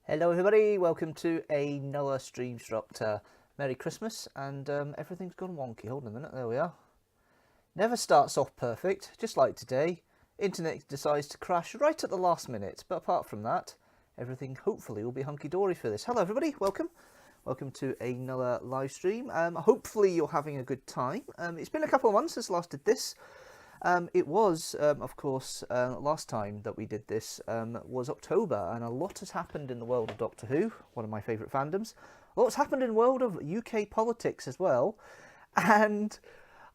Hello everybody, welcome to another Streamstructor. Merry Christmas, and everything's gone wonky. Hold on a minute, there we are. Never starts off perfect, just like today. Internet decides to crash right at the last minute, but apart from that, everything hopefully will be hunky-dory for this. Hello everybody, welcome. Welcome to another live stream. Hopefully you're having a good time. It's been a couple of months since last did this. It was, of course, last time that we did this was October, and a lot has happened in the world of Doctor Who, one of my favourite fandoms. A lot's happened in the world of UK politics as well, and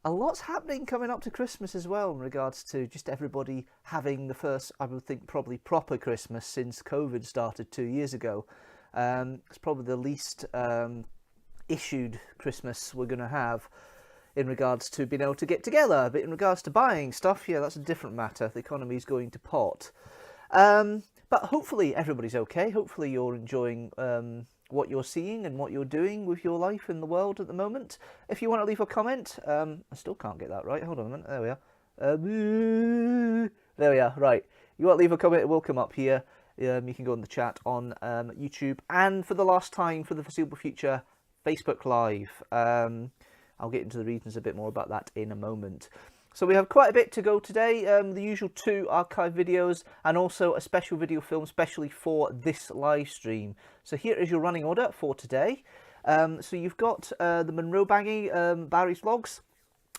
a lot's happening coming up to Christmas as well in regards to just everybody having the first, I would think, probably proper Christmas since COVID started 2 years ago. It's probably the least issued Christmas we're going to have in regards to being able to get together, but in regards to buying stuff, yeah, that's a different matter. The economy is going to pot. But hopefully everybody's okay. Hopefully you're enjoying what you're seeing and what you're doing with your life in the world at the moment. If you want to leave a comment, I still can't get that right. Hold on a minute. There we are. There we are. Right. You want to leave a comment, it will come up here. You can go in the chat on YouTube. And for the last time, for the foreseeable future, Facebook Live. I'll get into the reasons a bit more about that in a moment. So we have quite a bit to go today. The usual 2 archive videos and also a special video film specially for this live stream. So here is your running order for today. So you've got the Munro Barry's vlogs,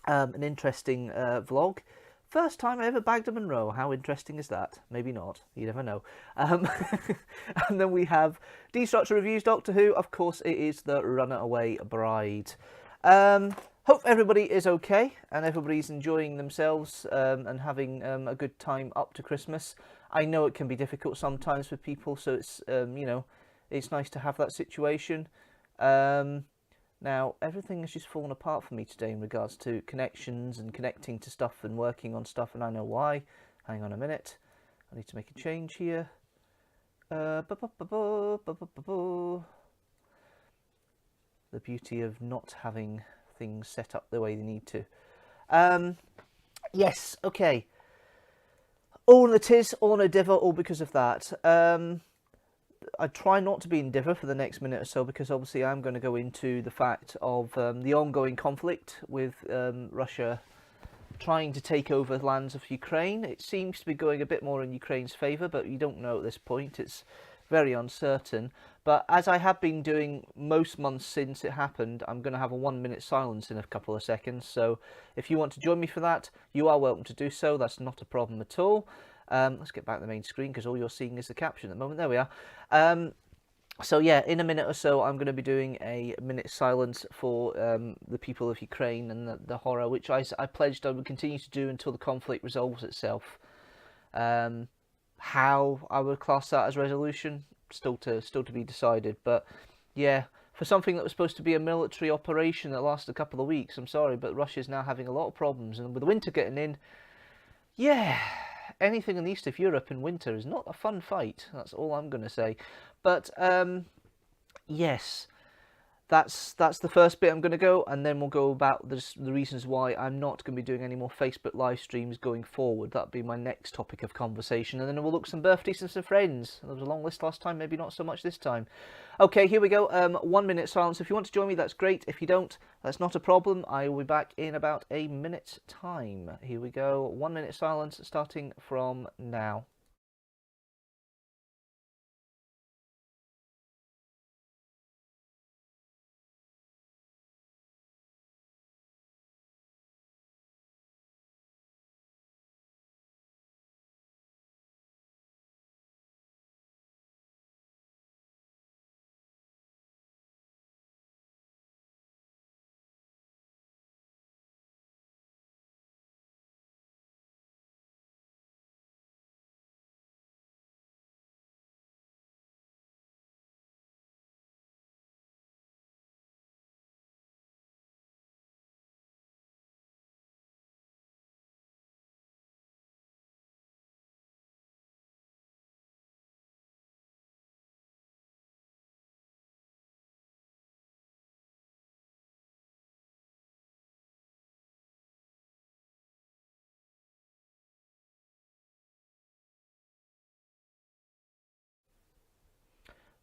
an interesting vlog. First time I ever bagged a Munro. How interesting is that? Maybe not. You never know. And then we have Deanstructor reviews Doctor Who. Of course, it is the Runaway Bride. Hope everybody is okay and everybody's enjoying themselves and having a good time up to Christmas. I know it can be difficult sometimes for people, so it's you know, it's nice to have that situation. Now everything has just fallen apart for me today in regards to connections and connecting to stuff and working on stuff, and I know why. Hang on a minute, I need to make a change here. The beauty of not having things set up the way they need to. Yes, okay. All in the tis, all in a diver, all because of that. I try not to be in diver for the next minute or so, because obviously I'm going to go into the fact of the ongoing conflict with Russia trying to take over lands of Ukraine. It seems to be going a bit more in Ukraine's favour, but you don't know at this point. It's very uncertain. But as I have been doing most months since it happened, I'm going to have a 1 minute silence in a couple of seconds. So if you want to join me for that, you are welcome to do so. That's not a problem at all. Let's get back to the main screen, because all you're seeing is the caption at the moment. There we are. So yeah, in a minute or so, I'm going to be doing a minute silence for the people of Ukraine and the horror, which I pledged I would continue to do until the conflict resolves itself. How I would class that as resolution, still to be decided. But yeah, for something that was supposed to be a military operation that lasted a couple of weeks, I'm sorry, but Russia's now having a lot of problems, and with the winter getting in, yeah, anything in the east of Europe in winter is not a fun fight. That's all I'm going to say. But yes, that's the first bit I'm going to go, and then we'll go about the reasons why I'm not going to be doing any more Facebook live streams going forward. That'll be my next topic of conversation, and then we'll look some birthdays and some friends. There was a long list last time, maybe not so much this time. Okay, here we go. 1 minute silence. If you want to join me, that's great. If you don't, that's not a problem. I will be back in about a minute's time. Here we go. 1 minute silence starting from now.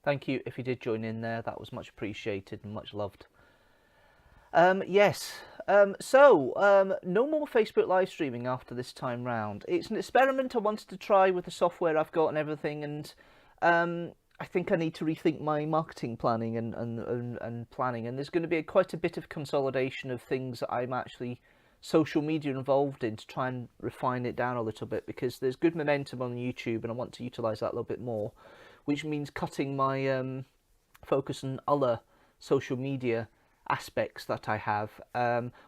thank you if you did join in there. That was much appreciated and much loved. Yes, so no more Facebook live streaming after this time round. It's an experiment I wanted to try with the software I've got and everything, and I think I need to rethink my marketing planning and planning, and there's going to be quite a bit of consolidation of things that I'm actually social media involved in to try and refine it down a little bit, because there's good momentum on YouTube and I want to utilise that a little bit more, which means cutting my focus on other social media aspects that I have.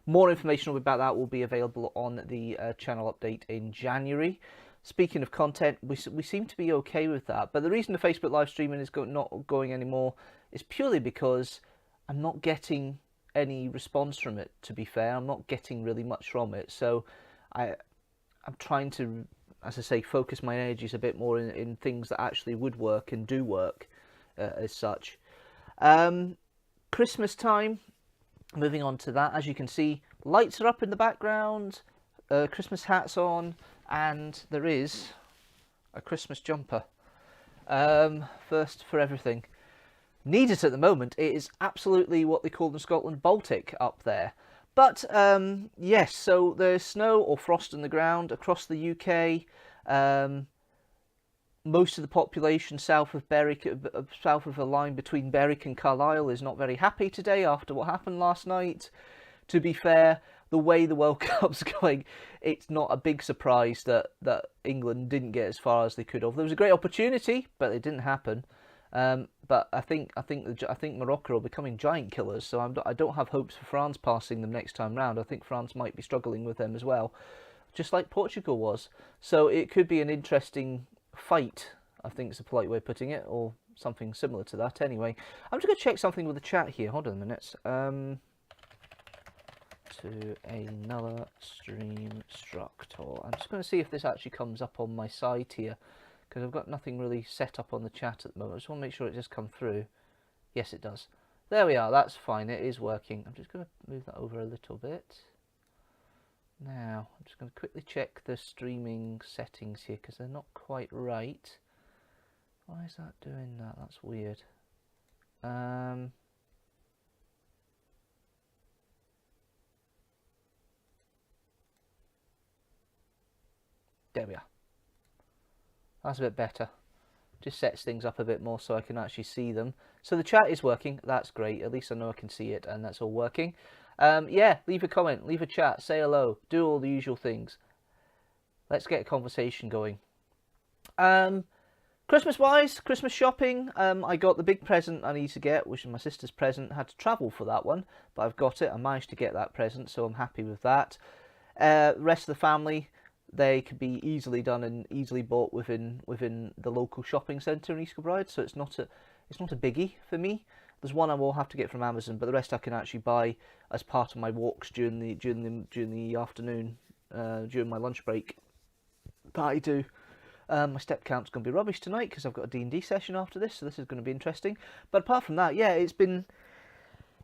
More information about that will be available on the channel update in January. Speaking of content, we seem to be okay with that, but the reason the Facebook live streaming is not going anymore is purely because I'm not getting any response from it. To be fair, I'm not getting really much from it, so I'm trying to, as I say, focus my energies a bit more in things that actually would work and do work as such. Christmas time, moving on to that, as you can see, lights are up in the background, Christmas hats on, and there is a Christmas jumper. First for everything. Need it at the moment. It is absolutely what they call in Scotland Baltic up there. But yes, so there's snow or frost on the ground across the UK. Most of the population south of Berwick, south of the line between Berwick and Carlisle, is not very happy today after what happened last night. To be fair, the way the World Cup's going, it's not a big surprise that England didn't get as far as they could have. There was a great opportunity, but it didn't happen. But I think Morocco are becoming giant killers, so I don't have hopes for France passing them next time round. I think France might be struggling with them as well, just like Portugal was. So it could be an interesting fight, I think is a polite way of putting it, or something similar to that. Anyway, I'm just going to check something with the chat here. Hold on a minute. To another Streamstructor. I'm just going to see if this actually comes up on my side here, because I've got nothing really set up on the chat at the moment. I just want to make sure it just come through. Yes, it does. There we are. That's fine. It is working. I'm just going to move that over a little bit. Now, I'm just going to quickly check the streaming settings here, because they're not quite right. Why is that doing that? That's weird. There we are. That's a bit better. Just sets things up a bit more so I can actually see them. So the chat is working. That's great. At least I know I can see it, and that's all working. Yeah, leave a comment, leave a chat, say hello, do all the usual things. Let's get a conversation going. Christmas-wise, Christmas shopping, I got the big present I need to get, which is my sister's present. I had to travel for that one, but I've got it. I managed to get that present, so I'm happy with that. Rest of the family, they could be easily done and easily bought within the local shopping centre in East Kilbride, so it's not a biggie for me. There's one I will have to get from Amazon, but the rest I can actually buy as part of my walks during the afternoon, during my lunch break that I do. My step count's going to be rubbish tonight because I've got a D&D session after this, so this is going to be interesting. But apart from that, yeah, it's been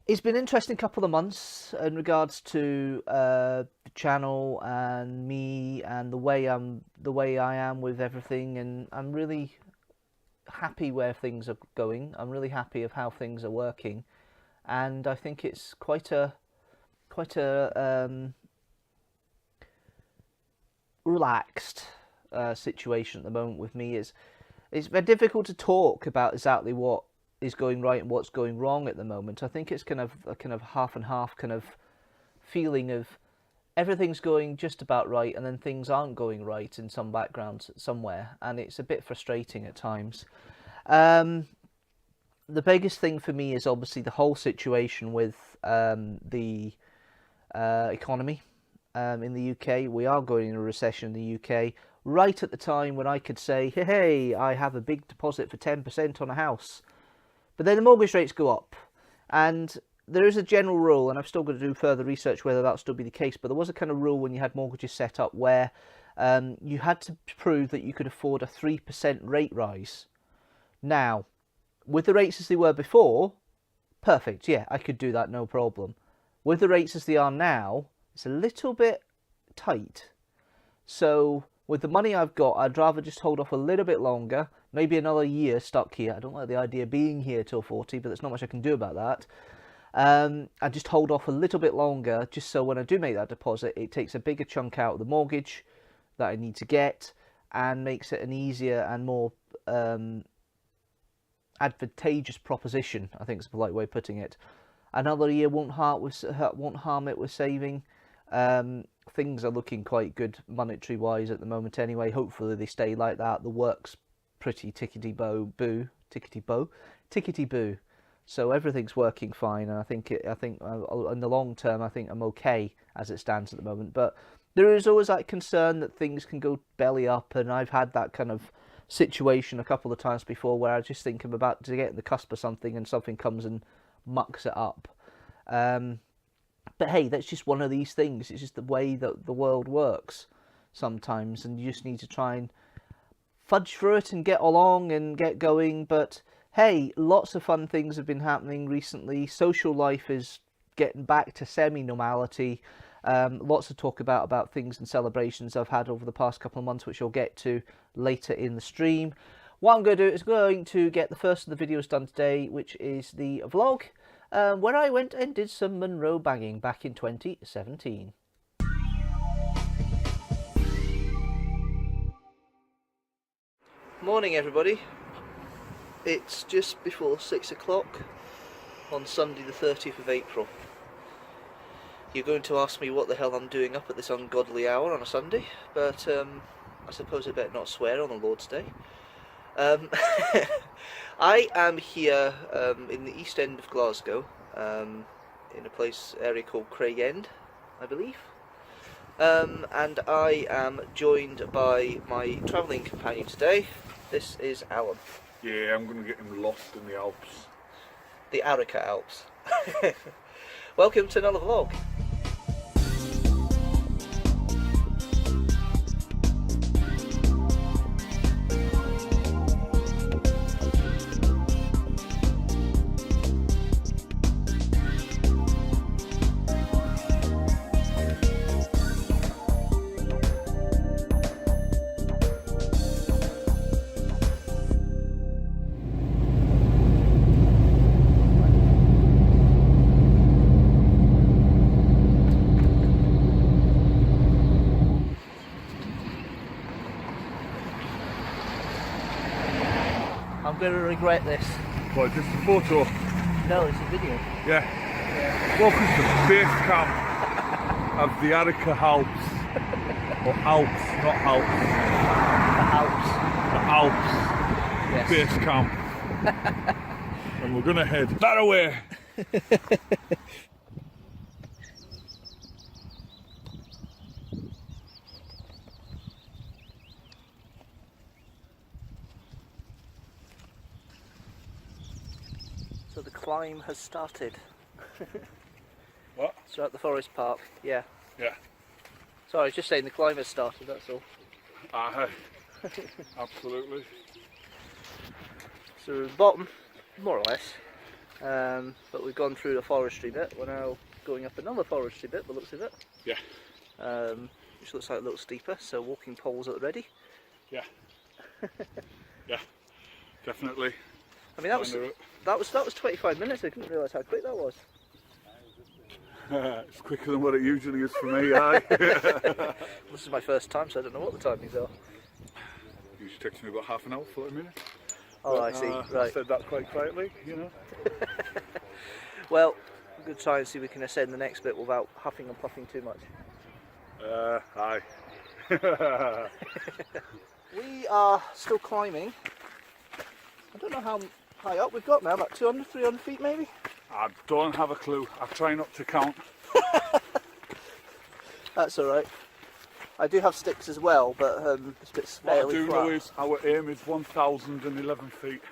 an interesting couple of months in regards to the channel and me and the way I am with everything, and I'm really happy where things are going. I'm really happy of how things are working, and I think it's quite a relaxed situation at the moment with me. It's very difficult to talk about exactly what is going right and what's going wrong at the moment. I think it's kind of a kind of half and half kind of feeling of everything's going just about right and then things aren't going right in some background somewhere, and it's a bit frustrating at times. The biggest thing for me is obviously the whole situation with the economy in the UK. We are going in a recession in the UK right at the time when I could say, hey, I have a big deposit for 10% on a house. But then the mortgage rates go up, and there is a general rule, and I've still got to do further research whether that'll still be the case, but there was a kind of rule when you had mortgages set up where you had to prove that you could afford a 3% rate rise. Now, with the rates as they were before, perfect, yeah, I could do that, no problem. With the rates as they are now, it's a little bit tight. So with the money I've got, I'd rather just hold off a little bit longer, maybe another year stuck here. I don't like the idea of being here till 40, but there's not much I can do about that. I just hold off a little bit longer, just so when I do make that deposit, it takes a bigger chunk out of the mortgage that I need to get, and makes it an easier and more advantageous proposition, I think is a polite way of putting it. Another year won't harm it with saving. Things are looking quite good monetary wise at the moment anyway. Hopefully they stay like that. The work's pretty tickety boo. So everything's working fine, and I think in the long term, I think I'm okay as it stands at the moment. But there is always that concern that things can go belly up, and I've had that kind of situation a couple of times before where I just think I'm about to get in the cusp of something and something comes and mucks it up. But hey, that's just one of these things. It's just the way that the world works sometimes, and you just need to try and fudge through it and get along and get going. But hey, lots of fun things have been happening recently. Social life is getting back to semi-normality. Lots to talk about things and celebrations I've had over the past couple of months, which I'll get to later in the stream. What I'm going to do is going to get the first of the videos done today, which is the vlog, where I went and did some Munro banging back in 2017. Morning everybody. It's just before 6 o'clock on Sunday the 30th of April. You're going to ask me what the hell I'm doing up at this ungodly hour on a Sunday, but I suppose I better not swear on the Lord's Day. I am here in the east end of Glasgow, in a area called Craigens, I believe. And I am joined by my travelling companion today. This is Alan. Yeah, I'm going to get him lost in the Alps. The Arica Alps. Welcome to another vlog. I'm going to regret this. What, just a photo? No, it's a video. Yeah. Welcome to the base camp of the Arica Alps. Or Alps, not Alps. The Alps. The Alps. Yes. Base camp. And we're going to head that away. So the climb has started. What? So at the forest park, yeah. Yeah. Sorry, I was just saying the climb has started, that's all. Absolutely. So we're at the bottom, more or less. But we've gone through the forestry bit. We're now going up another forestry bit, by the looks of it. Yeah. Which looks like a little steeper, so walking poles at the ready. Yeah. Yeah. Definitely. I mean, that was 25 minutes. I didn't realise how quick that was. It's quicker than what it usually is for me, aye. This is my first time, so I don't know what the timings are. Usually takes me about half an hour, 40 minutes. Oh, I see, right. I said that quite quietly, you know. Well, I'm going to try and see if we can ascend the next bit without huffing and puffing too much. Aye. We are still climbing. I don't know how high up we've got now, about 200, 300 feet maybe? I don't have a clue. I try not to count. That's alright. I do have sticks as well, but this bit's fairly flat. What I do know is our aim is 1,011 feet.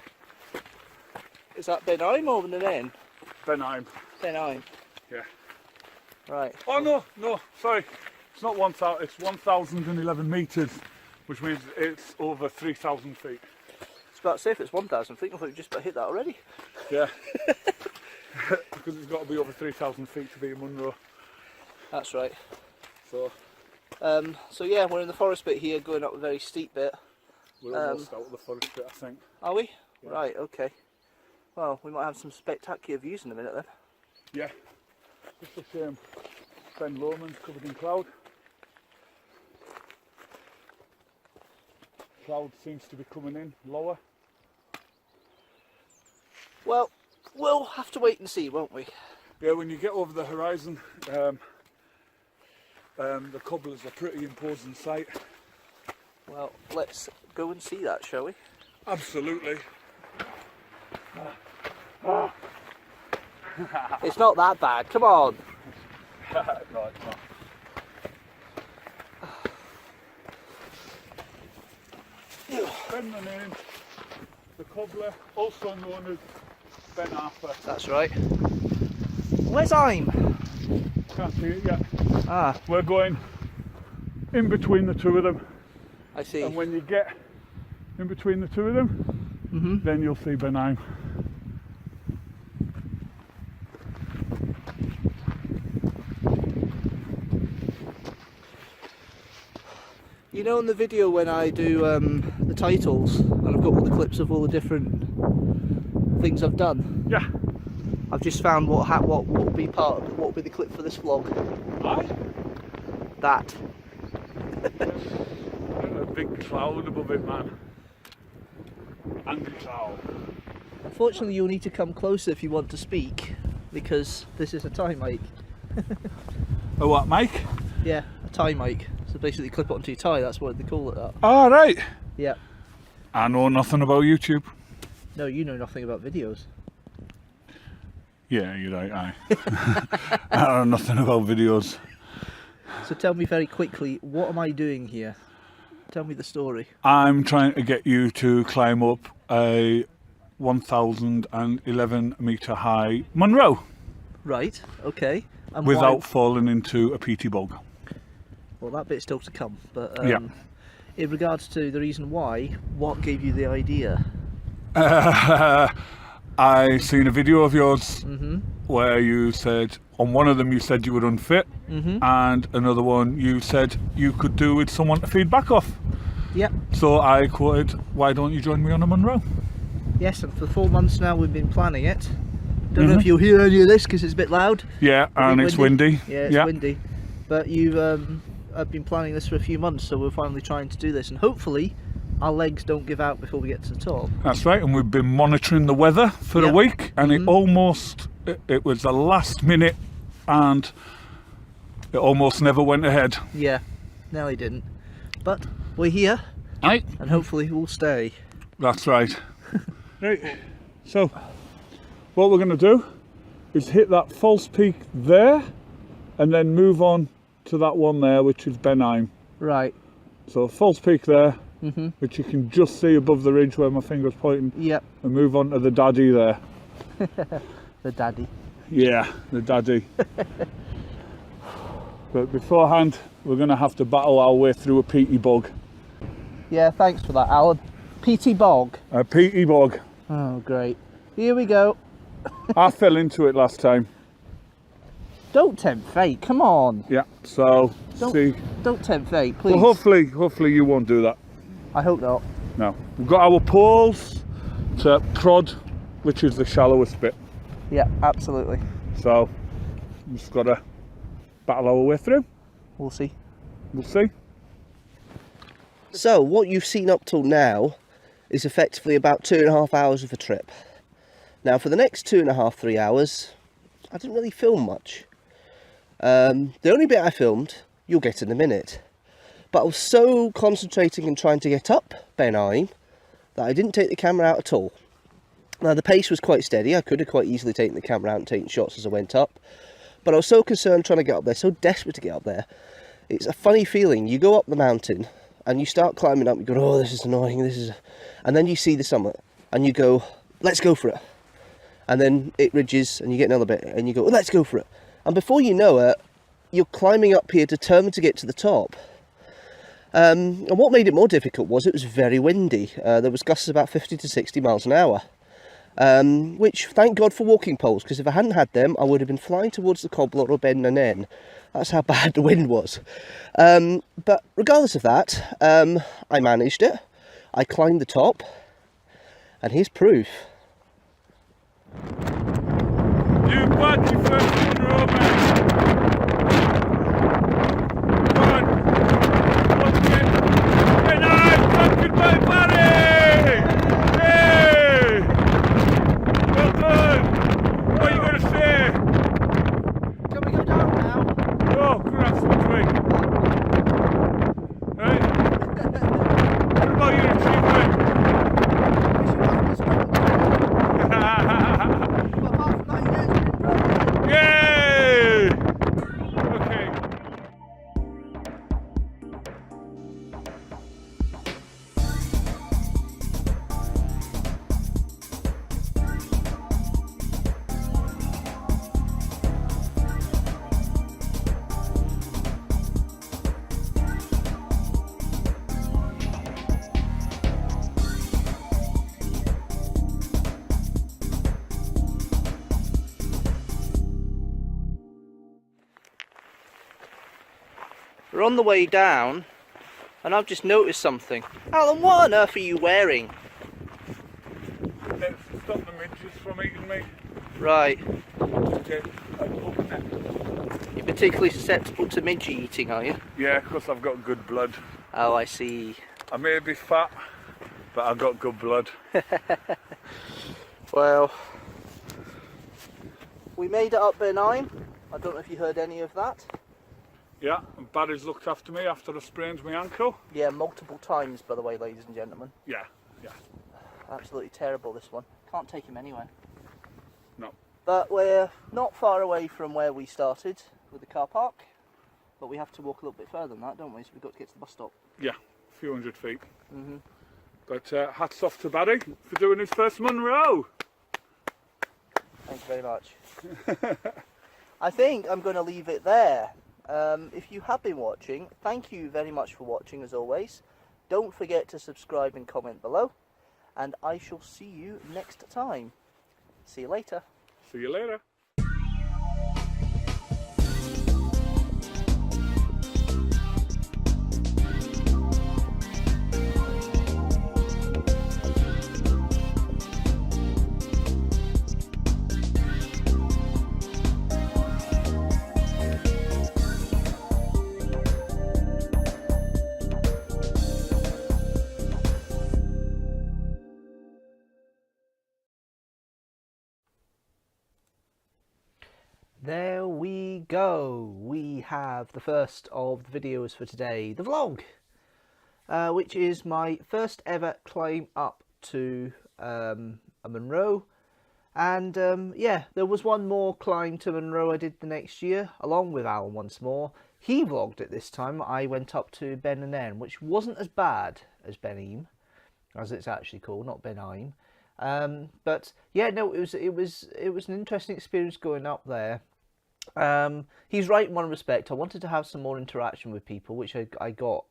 Is that Benheim or Benheim? Benheim. Benheim. Yeah. Right. Oh no, sorry. It's not 1,000, it's 1,011 metres, which means it's over 3,000 feet. It's about to say if it's 1,000 feet, I thought we just about hit that already. Yeah. Because it's got to be over 3,000 feet to be in Munro. That's right. So yeah, we're in the forest bit here, going up a very steep bit. We're almost out of the forest bit, I think. Are we? Yeah. Right, okay. Well, we might have some spectacular views in a minute then. Yeah. Just the same. Ben Lomond's covered in cloud. Cloud seems to be coming in lower. Well, we'll have to wait and see, won't we? Yeah, when you get over the horizon, the cobblers are a pretty imposing sight. Well, let's go and see that, shall we? Absolutely. It's not that bad, come on! No, it's not. Ben the name, the cobbler, also known as Ben Arthur. That's right. Where's I'm? Can't see it yet. Ah, We're going in between the two of them. I see. And when you get in between the two of them, then you'll see Benheim. You know, in the video when I do the titles, and I've got all the clips of all the different things I've done. Yeah. I've just found what will be what will be the clip for this vlog. Aye. That. A big cloud above it, man. Angry cloud. Unfortunately, you'll need to come closer if you want to speak, because this is a tie mic. A what, mic? Yeah, a tie mic. So basically clip it onto your tie, that's what they call it that. All right. Yeah. I know nothing about YouTube. No, you know nothing about videos. Yeah, you're right, aye. I know nothing about videos. So tell me very quickly, what am I doing here? Tell me the story. I'm trying to get you to climb up a 1,011 metre high Munro. Right, okay. And without why? falling into a peaty bog. Well, that bit's still to come, but Yeah. in regards to the reason why, what gave you the idea? I seen a video of yours where you said, on one of them you said you were unfit, and another one you said you could do with someone to feed back off. Yep. So I quoted, why don't you join me on a Munro? Yes, and for 4 months now we've been planning it. Don't know if you'll hear any of this because it's a bit loud. Yeah, and it's windy. Yeah, it's windy. But you've I've been planning this for a few months, so we're finally trying to do this, and hopefully our legs don't give out before we get to the top. That's right, and we've been monitoring the weather for a week, and it almost, it was the last minute, and it almost never went ahead. Yeah, nearly didn't. But we're here, Right. and hopefully we'll stay. That's right. Right, so what we're going to do is hit that false peak there, and then move on to that one there, which is Benheim. Right. So false peak there, which you can just see above the ridge where my finger's pointing. Yep. And move on to the daddy there. The daddy. Yeah, the daddy. But beforehand, we're going to have to battle our way through a peaty bog. Yeah, thanks for that, Alan. Peaty bog. A peaty bog. Oh, great. Here we go. I fell into it last time. Don't tempt fate, come on. Yeah, so see. Don't tempt fate, please. Well, hopefully you won't do that. I hope not. No. We've got our poles to prod, which is the shallowest bit. Yeah, absolutely. So, we've just got to battle our way through. We'll see. We'll see. So, what you've seen up till now is effectively about 2.5 hours of a trip. Now, for the next 2.5, 3 hours, I didn't really film much. The only bit I filmed, you'll get in a minute. But I was so concentrating and trying to get up Benheim that I didn't take the camera out at all. Now, the pace was quite steady. I could have quite easily taken the camera out and taken shots as I went up. But I was so concerned trying to get up there, so desperate to get up there. It's a funny feeling. You go up the mountain and you start climbing up. You go, oh, this is annoying. And then you see the summit and you go, let's go for it. And then it ridges and you get another bit and you go, let's go for it. And before you know it, you're climbing up here determined to get to the top. And what made it more difficult was it was very windy. There was gusts about 50 to 60 miles an hour. Which, thank God for walking poles, because if I hadn't had them, I would have been flying towards the cobbler or Ben Nanen. That's how bad the wind was. But regardless of that, I managed it. I climbed the top, and here's proof. You've got your first Munro, mate. Come on. Let's get nice, captured by Barry! Hey! Well done! What are you going to say? Can we go down now? Oh, grass between. Right? What about your achievement? Yay! Okay. We're on the way down, and I've just noticed something. Alan, what on earth are you wearing? Let's stop the midges from eating me. Right. Okay. You're particularly susceptible to midge eating, are you? Yeah, because I've got good blood. Oh, I see. I may be fat, but I've got good blood. Well, we made it up benign. I don't know if you heard any of that. Yeah, and Barry's looked after me after I sprained my ankle. Yeah, multiple times, by the way, ladies and gentlemen. Yeah, yeah. Absolutely terrible, this one. Can't take him anywhere. No. But we're not far away from where we started with the car park. But we have to walk a little bit further than that, don't we? So we've got to get to the bus stop. Yeah, a few hundred feet. Mm-hmm. But hats off to Barry for doing his first Munro. Thank you very much. I think I'm going to leave it there. If you have been watching, thank you very much for watching as always. Don't forget to subscribe and comment below. And I shall see you next time. See you later. See you later. There we go. We have the first of the videos for today, the vlog, which is my first ever climb up to a Munro. And yeah, there was one more climb to Munro I did the next year, along with Alan once more. He vlogged it this time. I went up to Ben and N, which wasn't as bad as Benim, as it's actually called, not Benim. But yeah, no, it was an interesting experience going up there. He's right in one respect. I wanted to have some more interaction with people, which I got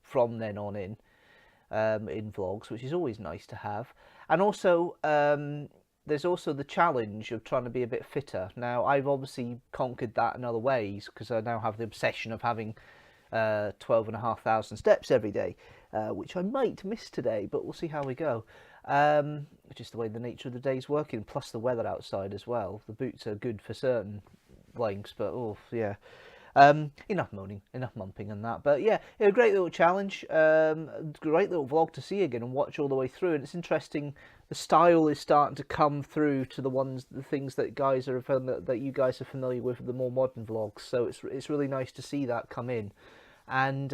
from then on in vlogs, which is always nice to have. And also, there's also the challenge of trying to be a bit fitter. Now, I've obviously conquered that in other ways, because I now have the obsession of having 12,500 steps every day, which I might miss today, but we'll see how we go. Just the way the nature of the day's working, plus the weather outside as well. The boots are good for certain lengths, but oh yeah, enough moaning, enough mumping and that. But yeah, a great little challenge, great little vlog to see again and watch all the way through. And it's interesting, the style is starting to come through to the things that you guys are familiar with, the more modern vlogs. So it's really nice to see that come in. And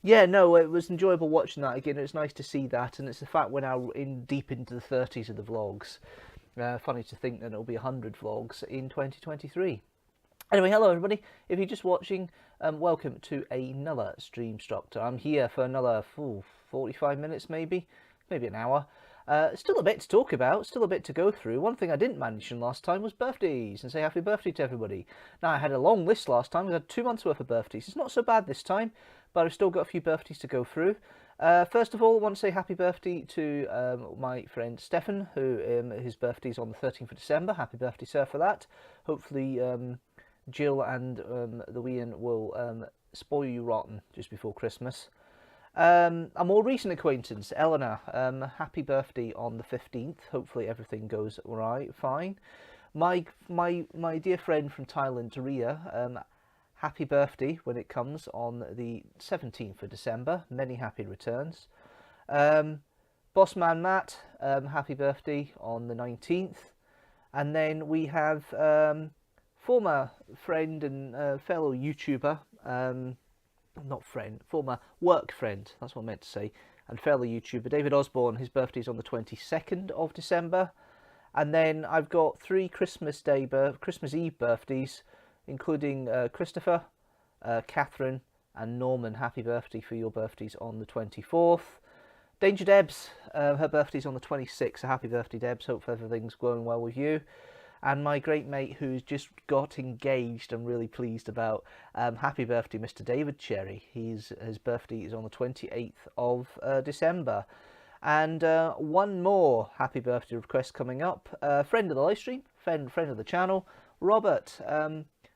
yeah, no, it was enjoyable watching that again. It was nice to see that, and it's the fact we're now deep into the 30s of the vlogs. Funny to think that it'll be 100 vlogs in 2023. Anyway, hello everybody. If you're just watching, welcome to another Streamstructor. I'm here for another 45 minutes, maybe an hour. Still a bit to talk about, still a bit to go through. One thing I didn't mention last time was birthdays, and say happy birthday to everybody. Now, I had a long list last time. I had 2 months worth of birthdays. It's not so bad this time, but I've still got a few birthdays to go through. First of all, I want to say happy birthday to my friend Stefan, who his birthday's on the 13th of December. Happy birthday, sir, for that. Hopefully Jill and the Wean will spoil you rotten just before Christmas. A more recent acquaintance, Eleanor. Happy birthday on the 15th. Hopefully everything goes right, fine. My dear friend from Thailand, Ria. Happy birthday when it comes on the 17th of December. Many happy returns. Bossman Matt, happy birthday on the 19th. And then we have former friend and fellow YouTuber, not friend, former work friend, that's what I meant to say, and fellow YouTuber, David Osborne. His birthday's on the 22nd of December. And then I've got 3 Christmas Eve birthdays, including Christopher, Catherine, and Norman. Happy birthday for your birthdays on the 24th. Danger Debs, her birthday's on the 26th, so happy birthday, Debs. Hope everything's going well with you. And my great mate who's just got engaged, I'm really pleased about. Happy birthday, Mr. David Cherry. His birthday is on the 28th of December. And one more happy birthday request coming up. Friend of the livestream, friend of the channel, Robert.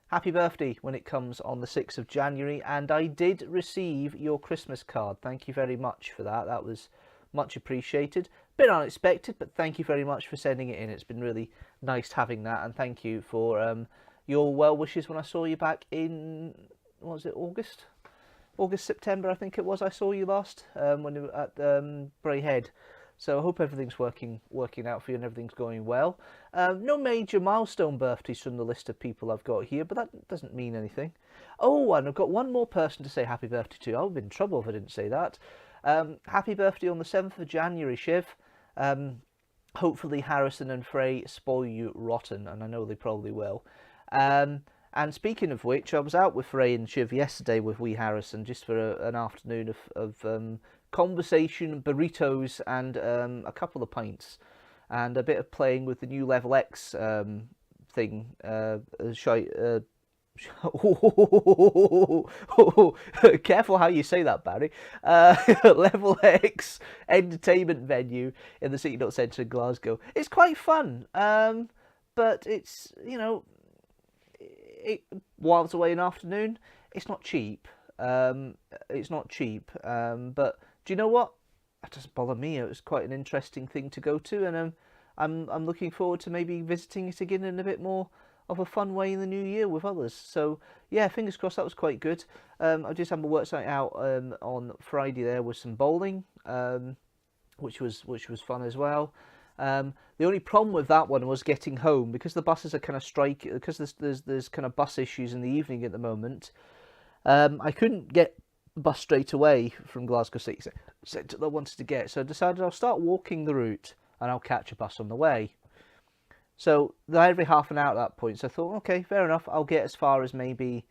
Happy birthday when it comes on the 6th of January. And I did receive your Christmas card. Thank you very much for that. That was much appreciated. Bit unexpected, but thank you very much for sending it in. It's been really nice having that. And thank you for your well wishes when I saw you back in, what was it, August, September, I think it was. I saw you last when you were at Bray Head. So I hope everything's working out for you and everything's going well. No major milestone birthdays from the list of people I've got here, but that doesn't mean anything. Oh, and I've got one more person to say happy birthday to. I would be in trouble if I didn't say that. Happy birthday on the 7th of January, Shiv. Hopefully Harrison and Frey spoil you rotten, and I know they probably will. And speaking of which, I was out with Frey and Shiv yesterday with wee Harrison just for an afternoon of conversation, burritos, and a couple of pints, and a bit of playing with the new Level X thing. Careful how you say that, Barry. Level X entertainment venue in the City Note Centre in Glasgow. It's quite fun, but it's, you know, while it's away in the afternoon, it's not cheap. But do you know what? That doesn't bother me. It was quite an interesting thing to go to, and I'm looking forward to maybe visiting it again in a bit more of a fun way in the new year with others. So yeah, fingers crossed. That was quite good. I just had my work site out on Friday. There was some bowling, which was fun as well. The only problem with that one was getting home, because the buses are kind of striking, because there's kind of bus issues in the evening at the moment. I couldn't get the bus straight away from Glasgow City Centre that I wanted to get, so I decided I'll start walking the route and I'll catch a bus on the way. So every half an hour at that point, so I thought, okay, fair enough, I'll get as far as maybe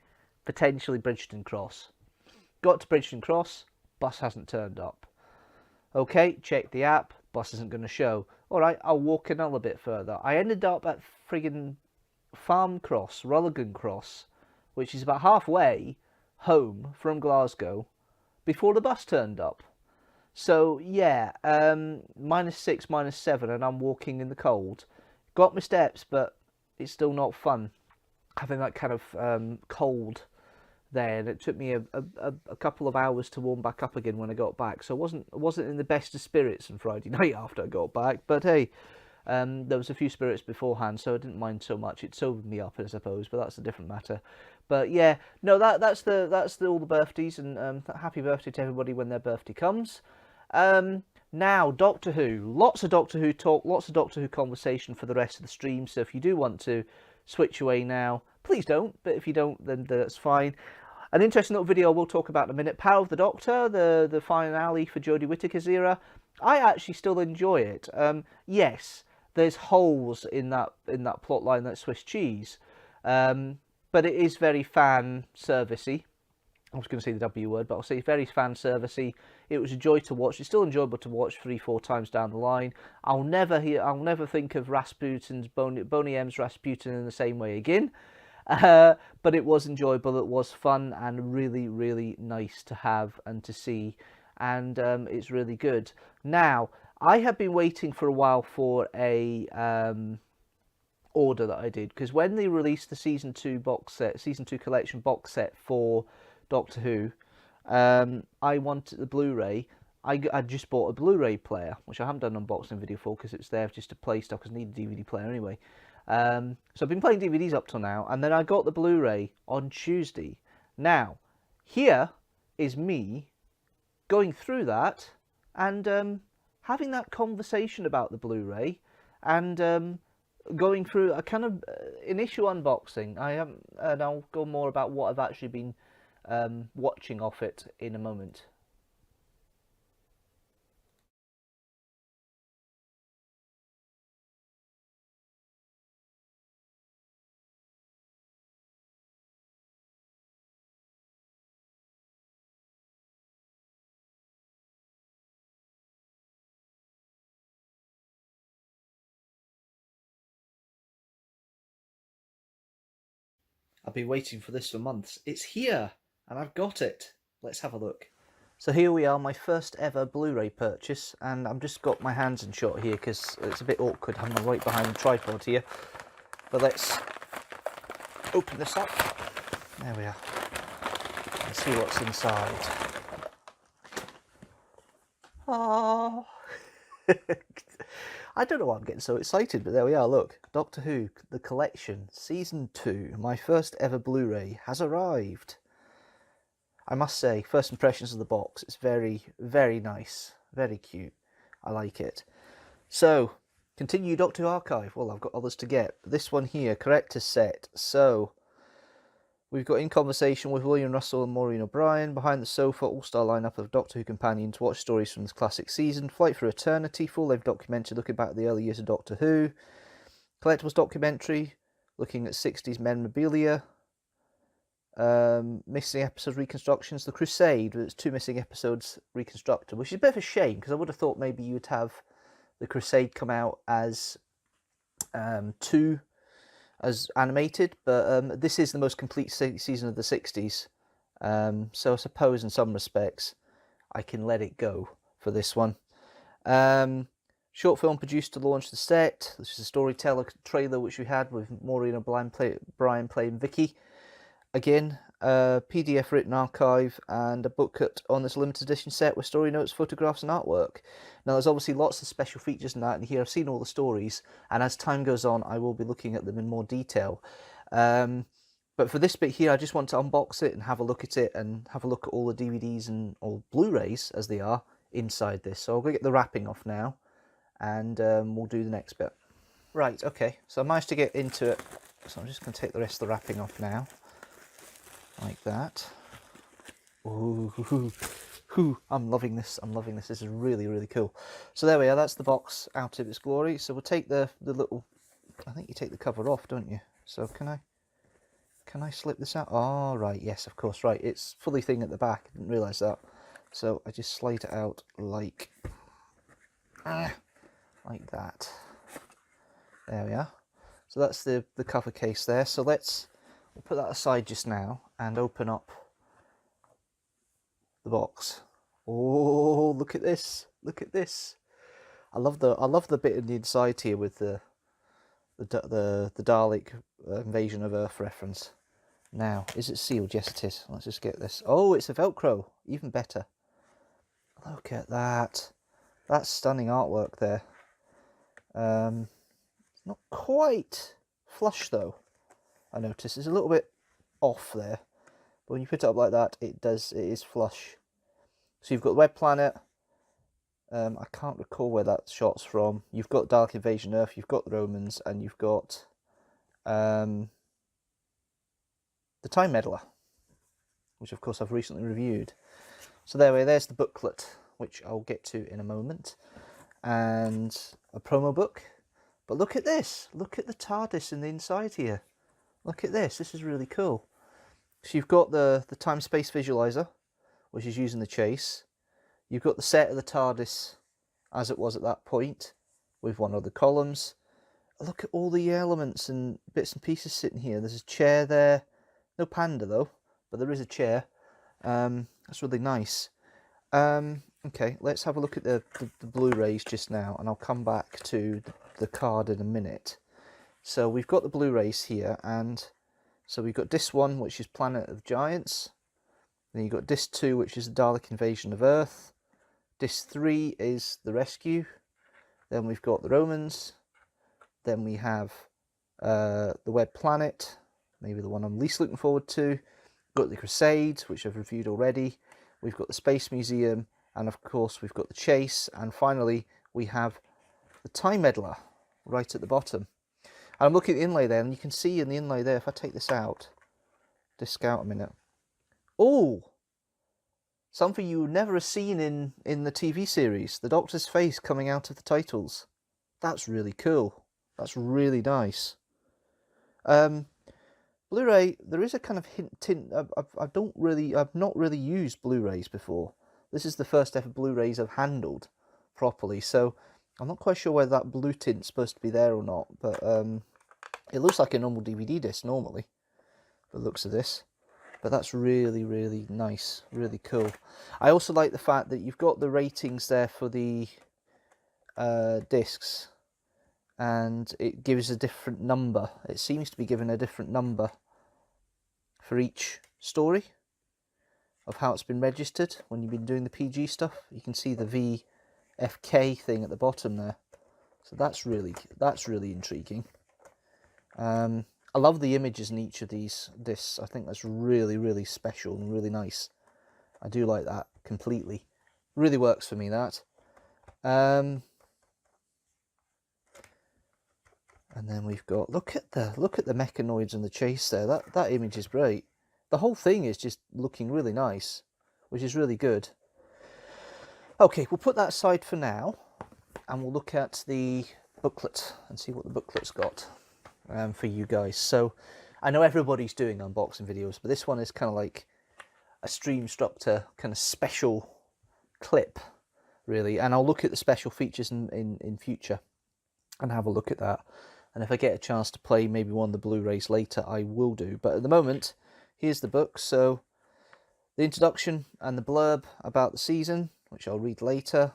potentially Bridgeton Cross. Got to Bridgeton Cross, bus hasn't turned up. Okay, check the app, bus isn't going to show. Alright, I'll walk another bit further. I ended up at friggin' Farm Cross, Rutherglen Cross, which is about halfway home from Glasgow, before the bus turned up. So yeah, -6, -7, and I'm walking in the cold. Got my steps, but it's still not fun having that kind of cold there. And it took me a couple of hours to warm back up again when I got back. So I wasn't in the best of spirits on Friday night after I got back. But hey, there was a few spirits beforehand, so I didn't mind so much. It sobered me up, I suppose, but that's a different matter. But yeah, no, that's all the birthdays, and happy birthday to everybody when their birthday comes. Now, Doctor Who. Lots of Doctor Who talk, lots of Doctor Who conversation for the rest of the stream, so if you do want to switch away now, please don't, but if you don't, then that's fine. An interesting little video we'll talk about in a minute. Power of the Doctor, the finale for Jodie Whittaker's era. I actually still enjoy it. Yes, there's holes in that plot line, that Swiss cheese, but it is very fan servicey. I was going to say the W word, but I'll say very fan servicey. It was a joy to watch. It's still enjoyable to watch 3-4 times down the line. I'll never think of Rasputin's Boney M's Rasputin in the same way again. But it was enjoyable. It was fun and really, really nice to have and to see, and it's really good. Now, I have been waiting for a while for a order that I did, because when they released the season 2 collection box set for Doctor Who, I wanted the Blu-ray. I just bought a Blu-ray player, which I haven't done an unboxing video for because it's there just to play stuff because I need a DVD player anyway. So I've been playing DVDs up till now, and then I got the Blu-ray on Tuesday. Now, here is me going through that and having that conversation about the Blu-ray and going through a kind of initial unboxing. And I'll go more about what I've actually been watching off it in a moment. I've been waiting for this for months. It's here, and I've got it. Let's have a look. So here we are, my first ever Blu-ray purchase, and I've just got my hands in shot here because it's a bit awkward having them right behind the tripod here. But let's open this up. There we are. And see what's inside. Oh. I don't know why I'm getting so excited, but there we are, look. Doctor Who, The Collection, Season 2, my first ever Blu-ray, has arrived. I must say, first impressions of the box, it's very, very nice, very cute. I like it. So, continue Doctor Who Archive. Well, I've got others to get. This one here, Corrector's Set. So, we've got In Conversation with William Russell and Maureen O'Brien, Behind the Sofa, all-star lineup of Doctor Who companions to watch stories from this classic season, Flight for Eternity, full-length documentary looking back at the early years of Doctor Who, collectibles documentary looking at 60s memorabilia, missing episodes reconstructions, The Crusade with its 2 missing episodes reconstructed, which is a bit of a shame because I would have thought maybe you'd have The Crusade come out as 2 as animated, but this is the most complete season of the 60s, so I suppose in some respects I can let it go for this one. Short film produced to launch the set. This is a storyteller trailer which we had with Maureen O'Brien playing Vicky. Again, PDF written archive and a booklet on this limited edition set with story notes, photographs and artwork. Now there's obviously lots of special features in that, and here I've seen all the stories, and as time goes on I will be looking at them in more detail. But for this bit here I just want to unbox it and have a look at it and have a look at all the DVDs and all Blu-rays as they are inside this. So I'll go get the wrapping off now and we'll do the next bit. Right, okay, so I managed to get into it, so I'm just going to take the rest of the wrapping off now. Like that. Ooh, I'm loving this. I'm loving this. This is really, really cool. So there we are. That's the box out of its glory. So we'll take the little. I think you take the cover off, don't you? So can I slip this out? Oh right, yes, of course. Right, it's fully thing at the back. I didn't realise that. So I just slide it out like that. There we are. So that's the cover case there. So we'll put that aside just now and open up the box. Oh, look at this! Look at this! I love the bit in the inside here with the Dalek invasion of Earth reference. Now, is it sealed? Yes, it is. Let's just get this. Oh, it's a Velcro. Even better. Look at that. That's stunning artwork there. Not quite flush though. I notice it's a little bit off there, but when you put it up like that, it is flush. So you've got Web Planet. I can't recall where that shot's from. You've got Dalek Invasion Earth. You've got the Romans, and you've got the Time Meddler, which of course I've recently reviewed. So there's the booklet, which I'll get to in a moment, and a promo book. But look at this! Look at the TARDIS in the inside here. Look at this, this is really cool. So you've got the time-space visualizer, which is using the chase. You've got the set of the TARDIS as it was at that point, with one of the columns. Look at all the elements and bits and pieces sitting here. There's a chair there. No panda though, but there is a chair. That's really nice. Okay, let's have a look at the Blu-rays just now, and I'll come back to the card in a minute. So we've got the Blu-rays here, and so we've got this one, which is Planet of Giants, Then you've got Disc 2, which is the Dalek Invasion of Earth. Disc 3 is The Rescue. Then we've got The Romans. Then we have The Web Planet, maybe the one I'm least looking forward to. We've got The Crusades, which I've reviewed already. We've got the Space Museum, and of course we've got The Chase, and finally we have the Time Meddler right at the bottom. And I'm looking at the inlay there, and you can see in the inlay there, if I take this out, disc out a minute. Oh! Something you would never have seen in the TV series, the Doctor's face coming out of the titles. That's really cool. That's really nice. Blu-ray, there is a kind of hint. I've not really used Blu-rays before. This is the first ever Blu-rays I've handled properly, so I'm not quite sure whether that blue tint's supposed to be there or not. But it looks like a normal DVD disc normally, by the looks of this. But that's really, really nice, really cool. I also like the fact that you've got the ratings there for the discs, and it gives a different number. It seems to be given a different number for each story of how it's been registered when you've been doing the PG stuff. You can see the VFK thing at the bottom there. So that's really intriguing. I love the images in each of these discs. I think that's really, really special and really nice. I do like that completely. Really works for me, that. And then we've got, look at the mechanoids and the chase there. That image is great. The whole thing is just looking really nice, which is really good. Okay, we'll put that aside for now, and we'll look at the booklet and see what the booklet's got for you guys. So I know everybody's doing unboxing videos, but this one is kind of like a Streamstructor kind of special clip, really. And I'll look at the special features in future and have a look at that. And if I get a chance to play maybe one of the Blu-rays later, I will do. But at the moment, here's the book. So the introduction and the blurb about the season, which I'll read later.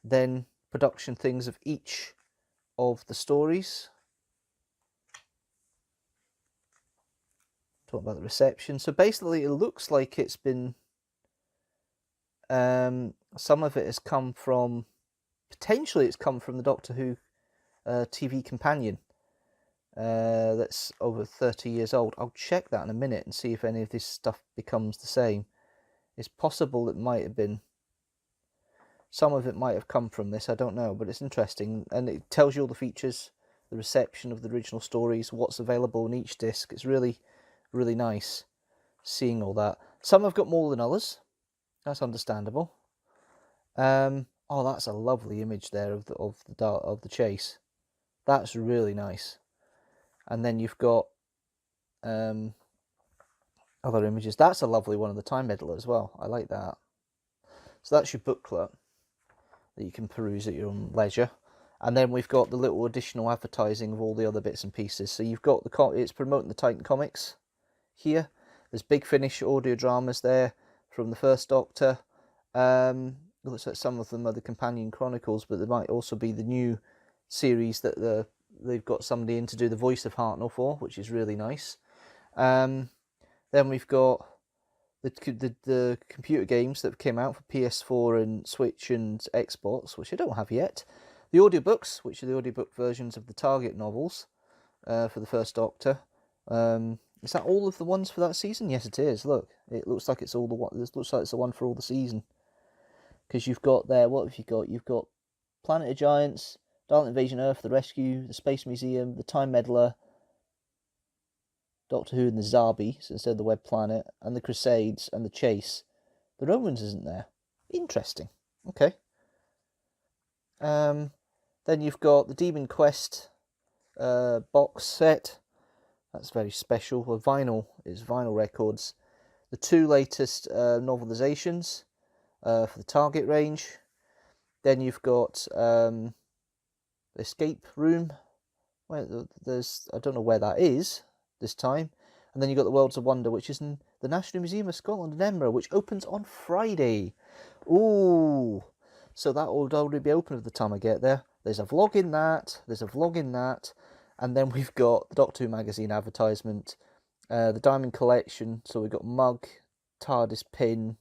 Then production things of each of the stories. Talk about the reception. So basically, it looks like it's been... some of it has come from... Potentially, it's come from the Doctor Who TV companion. That's over 30 years old. I'll check that in a minute and see if any of this stuff becomes the same. It's possible it might have been. Some of it might have come from this, I don't know, but it's interesting. And it tells you all the features, the reception of the original stories, what's available in each disc. It's really, really nice seeing all that. Some have got more than others. That's understandable. Oh, that's a lovely image there of the chase. That's really nice. And then you've got other images. That's a lovely one of the Time Meddler as well. I like that. So that's your booklet that you can peruse at your own leisure. And then we've got the little additional advertising of all the other bits and pieces. So you've got it's promoting the Titan comics here. There's Big Finish audio dramas there from the first Doctor. Looks like some of them are the Companion Chronicles, but there might also be the new series that they've got somebody in to do the voice of Hartnell for, which is really nice. Then we've got the computer games that came out for PS4 and Switch and Xbox, which I don't have yet. The audiobooks, which are the audiobook versions of the Target novels for the first Doctor. Is that all of the ones for that season? Yes, it is. Look, it looks like it's all the one. It looks like it's the one for all the season. Because you've got there, what have you got? You've got Planet of Giants, Dalek Invasion Earth, The Rescue, the Space Museum, the Time Meddler, Doctor Who and the Zarbies instead of the Web Planet, and the Crusades and the Chase. The Romans isn't there. Interesting. Okay. Then you've got the Demon Quest box set. That's very special. The vinyl is vinyl records. The two latest novelizations for the Target range. Then you've got the Escape Room. Well, I don't know where that is this time. And then you've got the Worlds of Wonder, which is in the National Museum of Scotland in Edinburgh, which opens on Friday. Ooh. So that will already be open at the time I get there. There's a vlog in that. There's a vlog in that. And then we've got the Doctor Who magazine advertisement, the Diamond Collection. So we've got mug, TARDIS pin,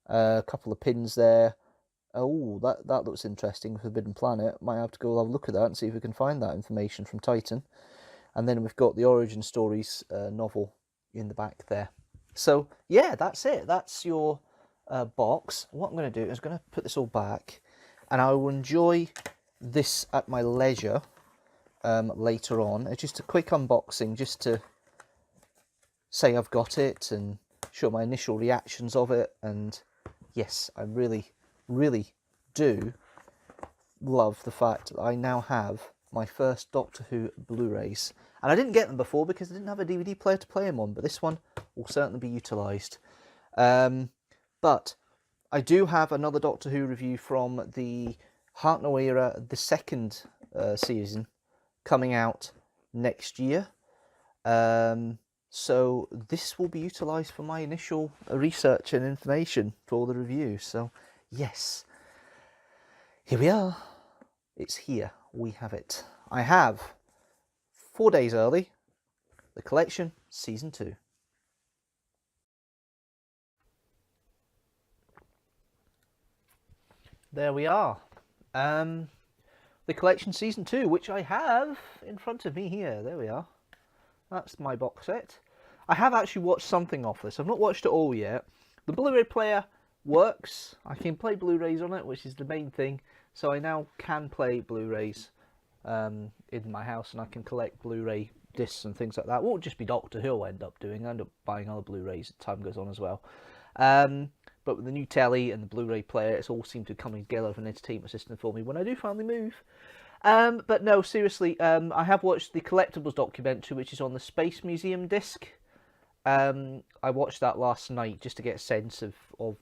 a couple of pins there. Oh, that looks interesting. Forbidden Planet. Might have to go have a look at that and see if we can find that information from Titan. And then we've got the Origin Stories novel in the back there. So yeah, that's it. That's your box. What I'm going to do is I'm going to put this all back, and I will enjoy this at my leisure later on. It's just a quick unboxing, just to say I've got it and show my initial reactions of it. And yes, I really do love the fact that I now have my first Doctor Who Blu-rays. And I didn't get them before because I didn't have a DVD player to play them on, but this one will certainly be utilised. But I do have another Doctor Who review from the Runaway era, the second season, coming out next year. So this will be utilised for my initial research and information for the review. So yes, here we are. It's here. We have it. I have 4 days early, the collection season 2. There we are. The collection season 2, which I have in front of me here. There we are. That's my box set. I have actually watched something off this. I've not watched it all yet. The Blu-ray player works. I can play Blu-rays on it, which is the main thing. So I now can play Blu-rays in my house, and I can collect Blu-ray discs and things like that. It won't just be Doctor Who I'll end up doing. I end up buying other Blu-rays as time goes on as well. But with the new telly and the Blu-ray player, it's all seemed to come together as an entertainment system for me when I do finally move. But no, seriously, I have watched the Collectibles documentary, which is on the Space Museum disc. I watched that last night just to get a sense of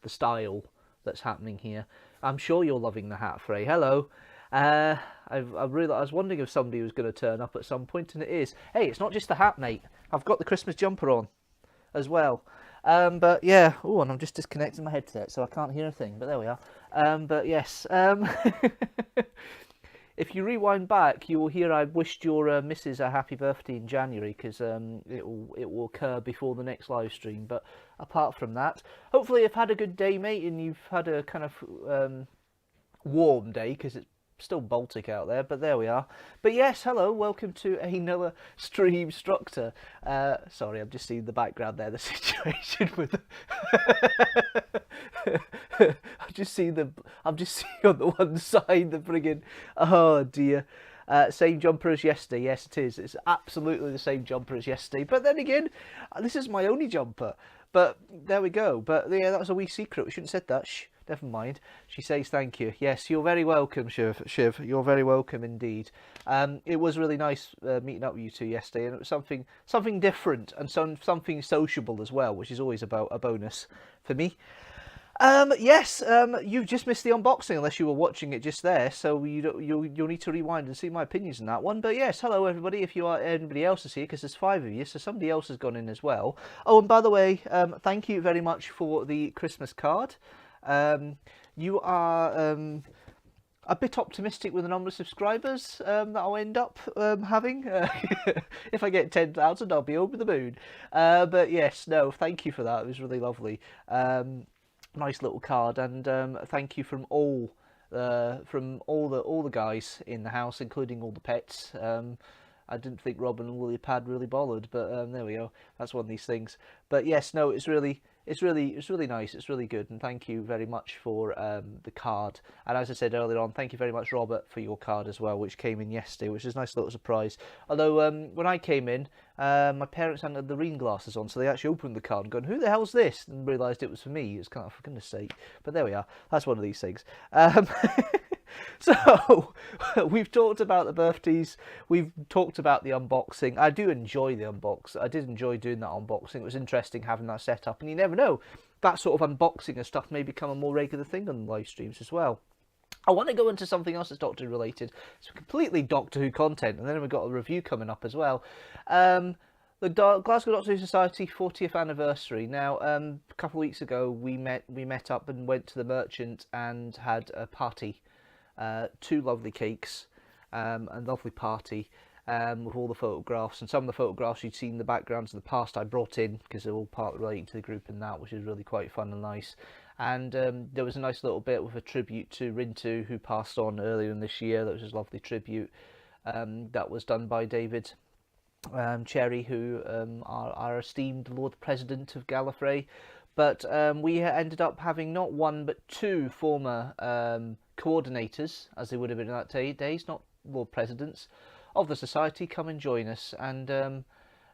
the style that's happening here. I'm sure you're loving the hat, Frey. Hello. I was wondering if somebody was going to turn up at some point, and it is. Hey, it's not just the hat, mate. I've got the Christmas jumper on as well. But yeah, oh, and I'm just disconnecting my headset, so I can't hear a thing. But there we are. But yes, if you rewind back, you will hear I wished your missus a happy birthday in January, because it will occur before the next live stream. But apart from that, hopefully you've had a good day, mate, and you've had a kind of warm day, because it's still Baltic out there, but there we are. But yes, hello, welcome to another Streamstructor. Sorry, I've just seen the background there, the situation with I've just seen on the one side the friggin', oh dear. Same jumper as yesterday. Yes, it is. It's absolutely the same jumper as yesterday. But then again, this is my only jumper. But there we go. But yeah, that was a wee secret. We shouldn't have said that. Shh. Never mind. She says thank you. Yes, you're very welcome, Shiv. You're very welcome indeed. It was really nice meeting up with you two yesterday, and it was something different and something sociable as well, which is always about a bonus for me. Yes, you just missed the unboxing unless you were watching it just there, so you'll need to rewind and see my opinions on that one. But yes, hello everybody, if anybody else is here, because there's 5 of you, so somebody else has gone in as well. Oh, and by the way, thank you very much for the Christmas card. You are a bit optimistic with the number of subscribers that I'll end up having. If I get 10,000, I'll be over the moon. But yes, no, thank you for that. It was really lovely. Nice little card, and thank you from all the guys in the house, including all the pets. I didn't think Robin and Willie Pad really bothered, but there we go. That's one of these things. But yes, no, it's really nice. It's really good, and thank you very much for the card. And as I said earlier on, thank you very much, Robert, for your card as well, which came in yesterday, which is a nice little surprise. Although when I came in, my parents hadn't the reading glasses on, so they actually opened the card and gone, "Who the hell's this?" and realised it was for me. It was kind of, for goodness sake. But there we are. That's one of these things. So, we've talked about the birthdays, we've talked about the unboxing. I do enjoy the unbox. I did enjoy doing that unboxing. It was interesting having that set up, and you never know, that sort of unboxing and stuff may become a more regular thing on live streams as well. I want to go into something else that's Doctor Who related. It's completely Doctor Who content, and then we've got a review coming up as well. The Glasgow Doctor Who Society 40th anniversary. Now, a couple of weeks ago, we met up and went to the Merchant and had a party. 2 lovely cakes, a lovely party, with all the photographs, and some of the photographs you'd seen in the backgrounds in the past I brought in because they're all part relating to the group and that, which is really quite fun and nice. And there was a nice little bit with a tribute to Rintu, who passed on earlier in this year. That was a lovely tribute that was done by David Cherry, who our esteemed Lord President of Gallifrey. But we ended up having not one but two former coordinators, as they would have been in that days, not Lord Presidents, of the Society, come and join us. And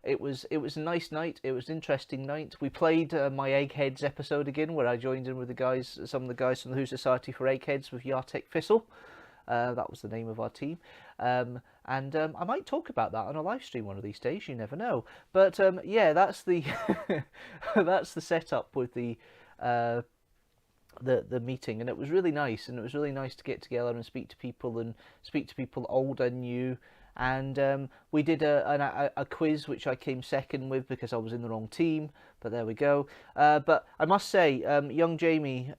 it was a nice night. It was an interesting night. We played my Eggheads episode again, where I joined in with the guys, some of the guys from the Who Society for Eggheads, with Yartek Thistle. That was the name of our team. And I might talk about that on a live stream one of these days, you never know. But yeah, that's the that's the setup with the meeting, and it was really nice. And it was really nice to get together and speak to people old and new. And we did a quiz, which I came second with because I was in the wrong team. But there we go. But I must say, young Jamie,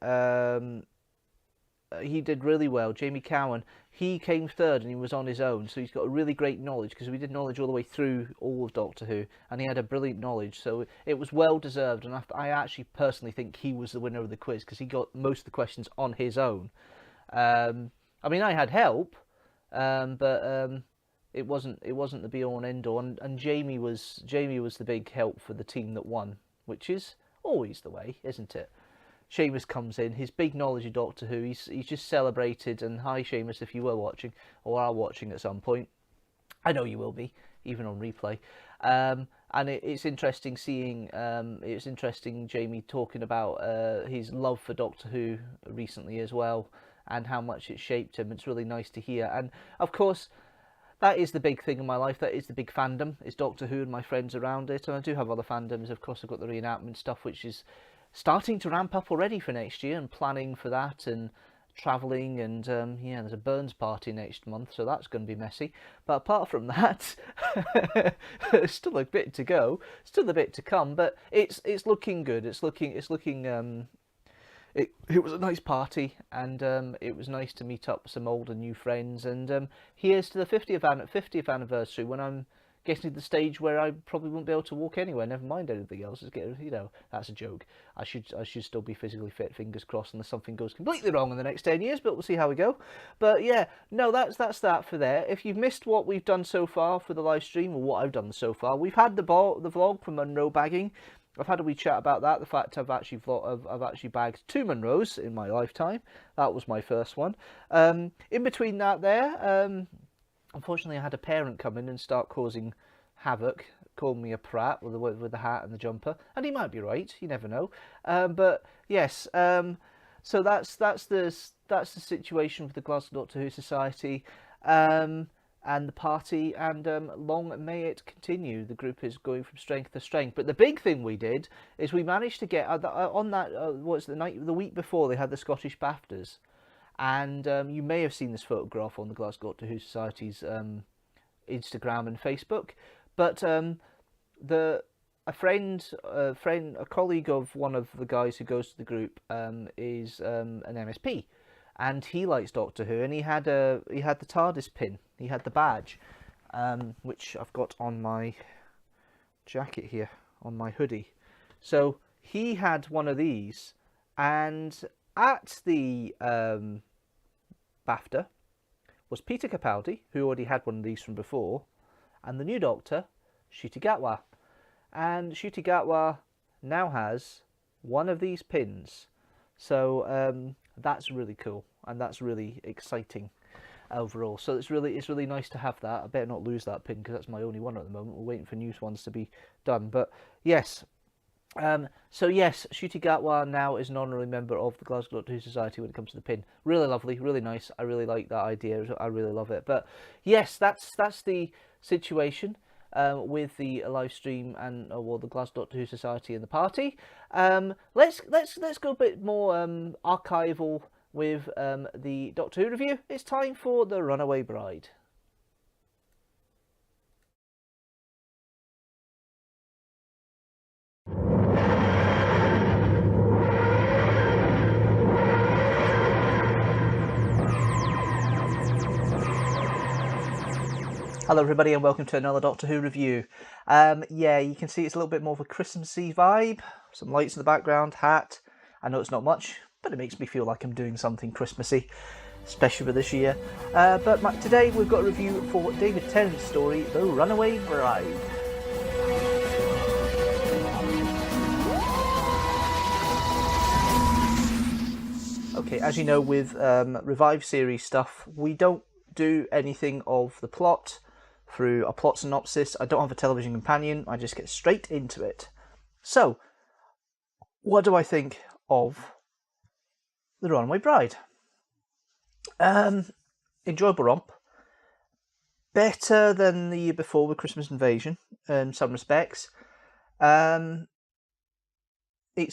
he did really well. Jamie Cowan, he came third and he was on his own, so he's got a really great knowledge, because we did knowledge all the way through all of Doctor Who, and he had a brilliant knowledge, so it was well deserved. And I actually personally think he was the winner of the quiz, because he got most of the questions on his own. I mean, I had help, but it wasn't the be all and end all, and Jamie was the big help for the team that won, which is always the way, isn't it? Seamus comes in, his big knowledge of Doctor Who, he's just celebrated. And hi Seamus, if you were watching or are watching at some point, I know you will be, even on replay. And it's interesting seeing, it's interesting Jamie talking about his love for Doctor Who recently as well, and how much it shaped him. It's really nice to hear. And of course, that is the big thing in my life. That is the big fandom, is Doctor Who and my friends around it. And I do have other fandoms. Of course, I've got the reenactment stuff, which is starting to ramp up already for next year, and planning for that, and travelling, and yeah, there's a Burns party next month, so that's going to be messy. But apart from that, still a bit to go, still a bit to come, but it's looking good. It was a nice party, and it was nice to meet up with some old and new friends. And here's to the 50th anniversary, when I'm getting to the stage where I probably won't be able to walk anywhere, never mind anything else. You know, that's a joke. I should still be physically fit, fingers crossed, unless something goes completely wrong in the next 10 years, but we'll see how we go. But yeah, no, that's that for there. If you've missed what we've done so far for the live stream, or what I've done so far, we've had the vlog from Munro bagging. I've had a wee chat about that, the fact I've actually bagged 2 Munros in my lifetime. That was my first one. In between that there, unfortunately, I had a parent come in and start causing havoc, calling me a prat with the hat and the jumper, and he might be right. You never know. But yes, so that's the situation for the Glasgow Doctor Who Society and the party, and long may it continue. The group is going from strength to strength. But the big thing we did is we managed to get on that. The week before they had the Scottish BAFTAs. And you may have seen this photograph on the Glasgow Doctor Who Society's Instagram and Facebook. But a colleague of one of the guys who goes to the group is an MSP, and he likes Doctor Who, and he had the TARDIS pin, he had the badge, which I've got on my jacket here, on my hoodie. So he had one of these, and at the BAFTA was Peter Capaldi, who already had one of these from before, and the new Doctor, Ncuti Gatwa. And Ncuti Gatwa now has one of these pins. So that's really cool, and that's really exciting overall. So it's really nice to have that. I better not lose that pin, because that's my only one at the moment. We're waiting for new ones to be done. But yes. So yes, Ncuti Gatwa now is an honorary member of the Glasgow Doctor Who Society when it comes to the pin. Really lovely, really nice. I really like that idea. I really love it. But yes, that's the situation with the live stream and the Glasgow Doctor Who Society and the party. Let's go a bit more archival with the Doctor Who review. It's time for the Runaway Bride. Hello everybody and welcome to another Doctor Who review. Yeah, you can see it's a little bit more of a Christmassy vibe. Some lights in the background, hat. I know it's not much, but it makes me feel like I'm doing something Christmassy, especially for this year. Today we've got a review for David Tennant's story, The Runaway Bride. Okay, as you know, with Revive series stuff, we don't do anything of the plot through a plot synopsis. I don't have a television companion, I just get straight into it. So, what do I think of The Runaway Bride? Enjoyable romp. Better than the year before with Christmas Invasion in some respects. It's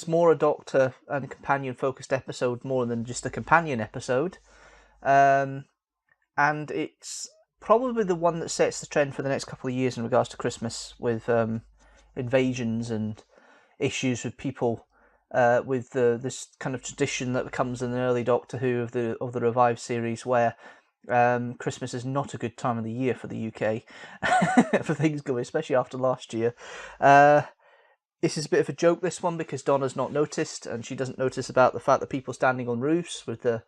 more a Doctor and a companion focused episode more than just a companion episode. And it's probably the one that sets the trend for the next couple of years in regards to Christmas, with invasions and issues with people, with this kind of tradition that comes in the early Doctor Who of the Revive series, where Christmas is not a good time of the year for the UK for things going, especially after last year. This is a bit of a joke, this one, because Donna's not noticed, and she doesn't notice about the fact that people standing on roofs with the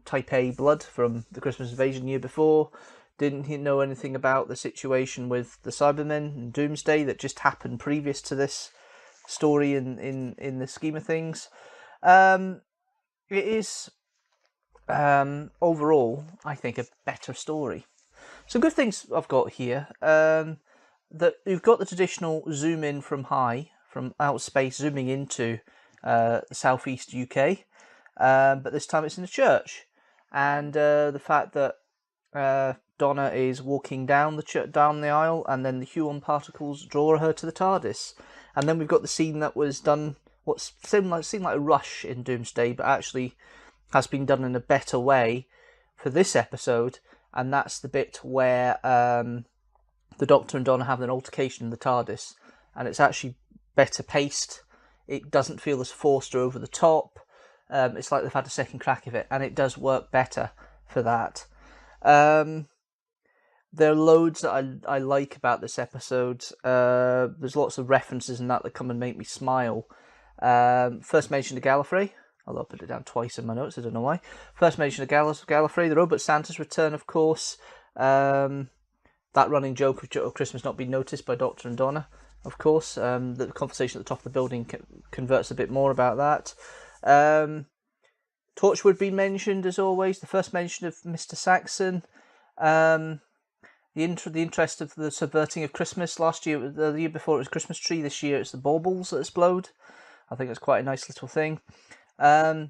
Type A blood from the Christmas Invasion year before. Didn't know anything about the situation with the Cybermen and Doomsday that just happened previous to this story in the scheme of things. It is overall, I think, a better story. Some good things I've got here. That you've got the traditional zoom in from high, from outer space, zooming into southeast UK. But this time it's in a church, and the fact that Donna is walking down the aisle, and then the Huon particles draw her to the TARDIS, and then we've got the scene that was done, what seemed like a rush in Doomsday, but actually has been done in a better way for this episode, and that's the bit where the Doctor and Donna have an altercation in the TARDIS, and it's actually better paced. It doesn't feel as forced or over the top. It's like they've had a second crack of it, and it does work better for that. There are loads that I like about this episode. There's lots of references in that come and make me smile. First mention of Gallifrey, although I put it down twice in my notes, I don't know why. First mention of Gallifrey, the Robot Santa's return, of course. That running joke of Christmas not being noticed by Doctor and Donna, of course. The conversation at the top of the building converts a bit more about that. Torchwood being mentioned as always. The first mention of Mr. Saxon. The interest of the subverting of Christmas. Last year, the year before, it was Christmas tree. This year, it's the baubles that explode. I think it's quite a nice little thing. The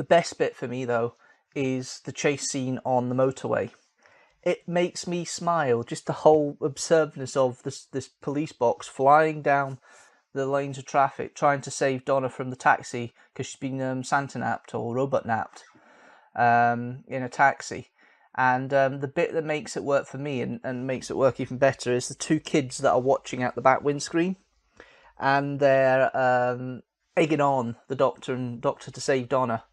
best bit for me, though, is the chase scene on the motorway. It makes me smile. Just the whole absurdness of this police box flying down the lanes of traffic, trying to save Donna from the taxi because she's been Santa napped or robot napped in a taxi. And the bit that makes it work for me and makes it work even better is the two kids that are watching out the back windscreen, and they're egging on the Doctor to save Donna.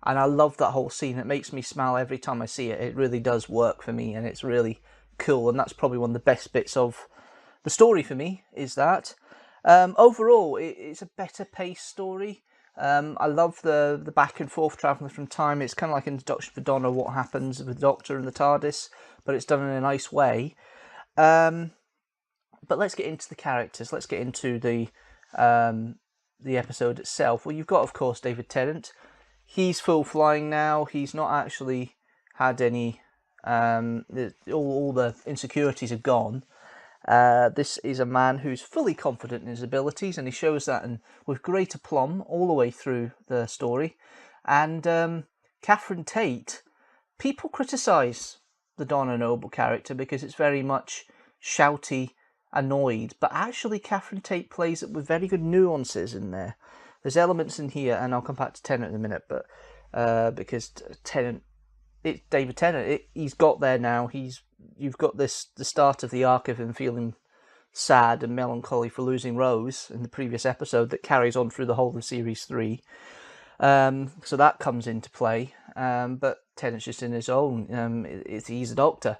And I love that whole scene. It makes me smile every time I see it. It really does work for me, and it's really cool. And that's probably one of the best bits of the story for me, is that. Overall, it's a better paced story. I love the back and forth travelling from time. It's kind of like an introduction for Donna, what happens with the Doctor and the TARDIS, but it's done in a nice way. But let's get into the characters. Let's get into the episode itself. Well, you've got, of course, David Tennant. He's full flying now. He's not actually had any... all the insecurities are gone. This is a man who's fully confident in his abilities, and he shows that with great aplomb all the way through the story. And Catherine Tate, people criticise the Donna Noble character because it's very much shouty, annoyed, but actually Catherine Tate plays it with very good nuances in there. There's elements in here, and I'll come back to Tennant in a minute, but because David Tennant, he's got there now. You've got the start of the arc of him feeling sad and melancholy for losing Rose in the previous episode that carries on through the whole of Series 3. So that comes into play. But Tennant's just in his own. He's a doctor.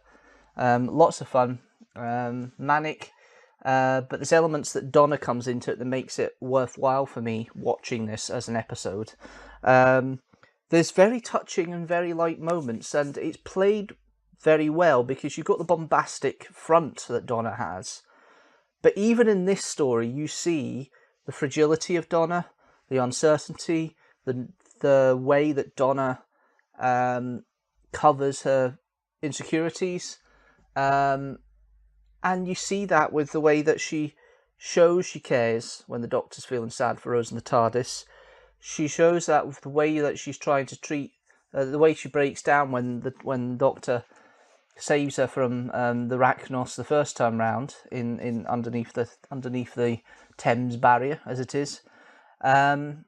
Lots of fun, manic, but there's elements that Donna comes into it that makes it worthwhile for me watching this as an episode. There's very touching and very light moments, and it's played very well because you've got the bombastic front that Donna has. But even in this story, you see the fragility of Donna, the uncertainty, the way that Donna covers her insecurities. And you see that with the way that she shows she cares when the Doctor's feeling sad for Rose and the TARDIS. She shows that with the way that she's trying to treat, the way she breaks down when the Doctor saves her from the Rachnos the first time round in underneath the Thames barrier, as it is. And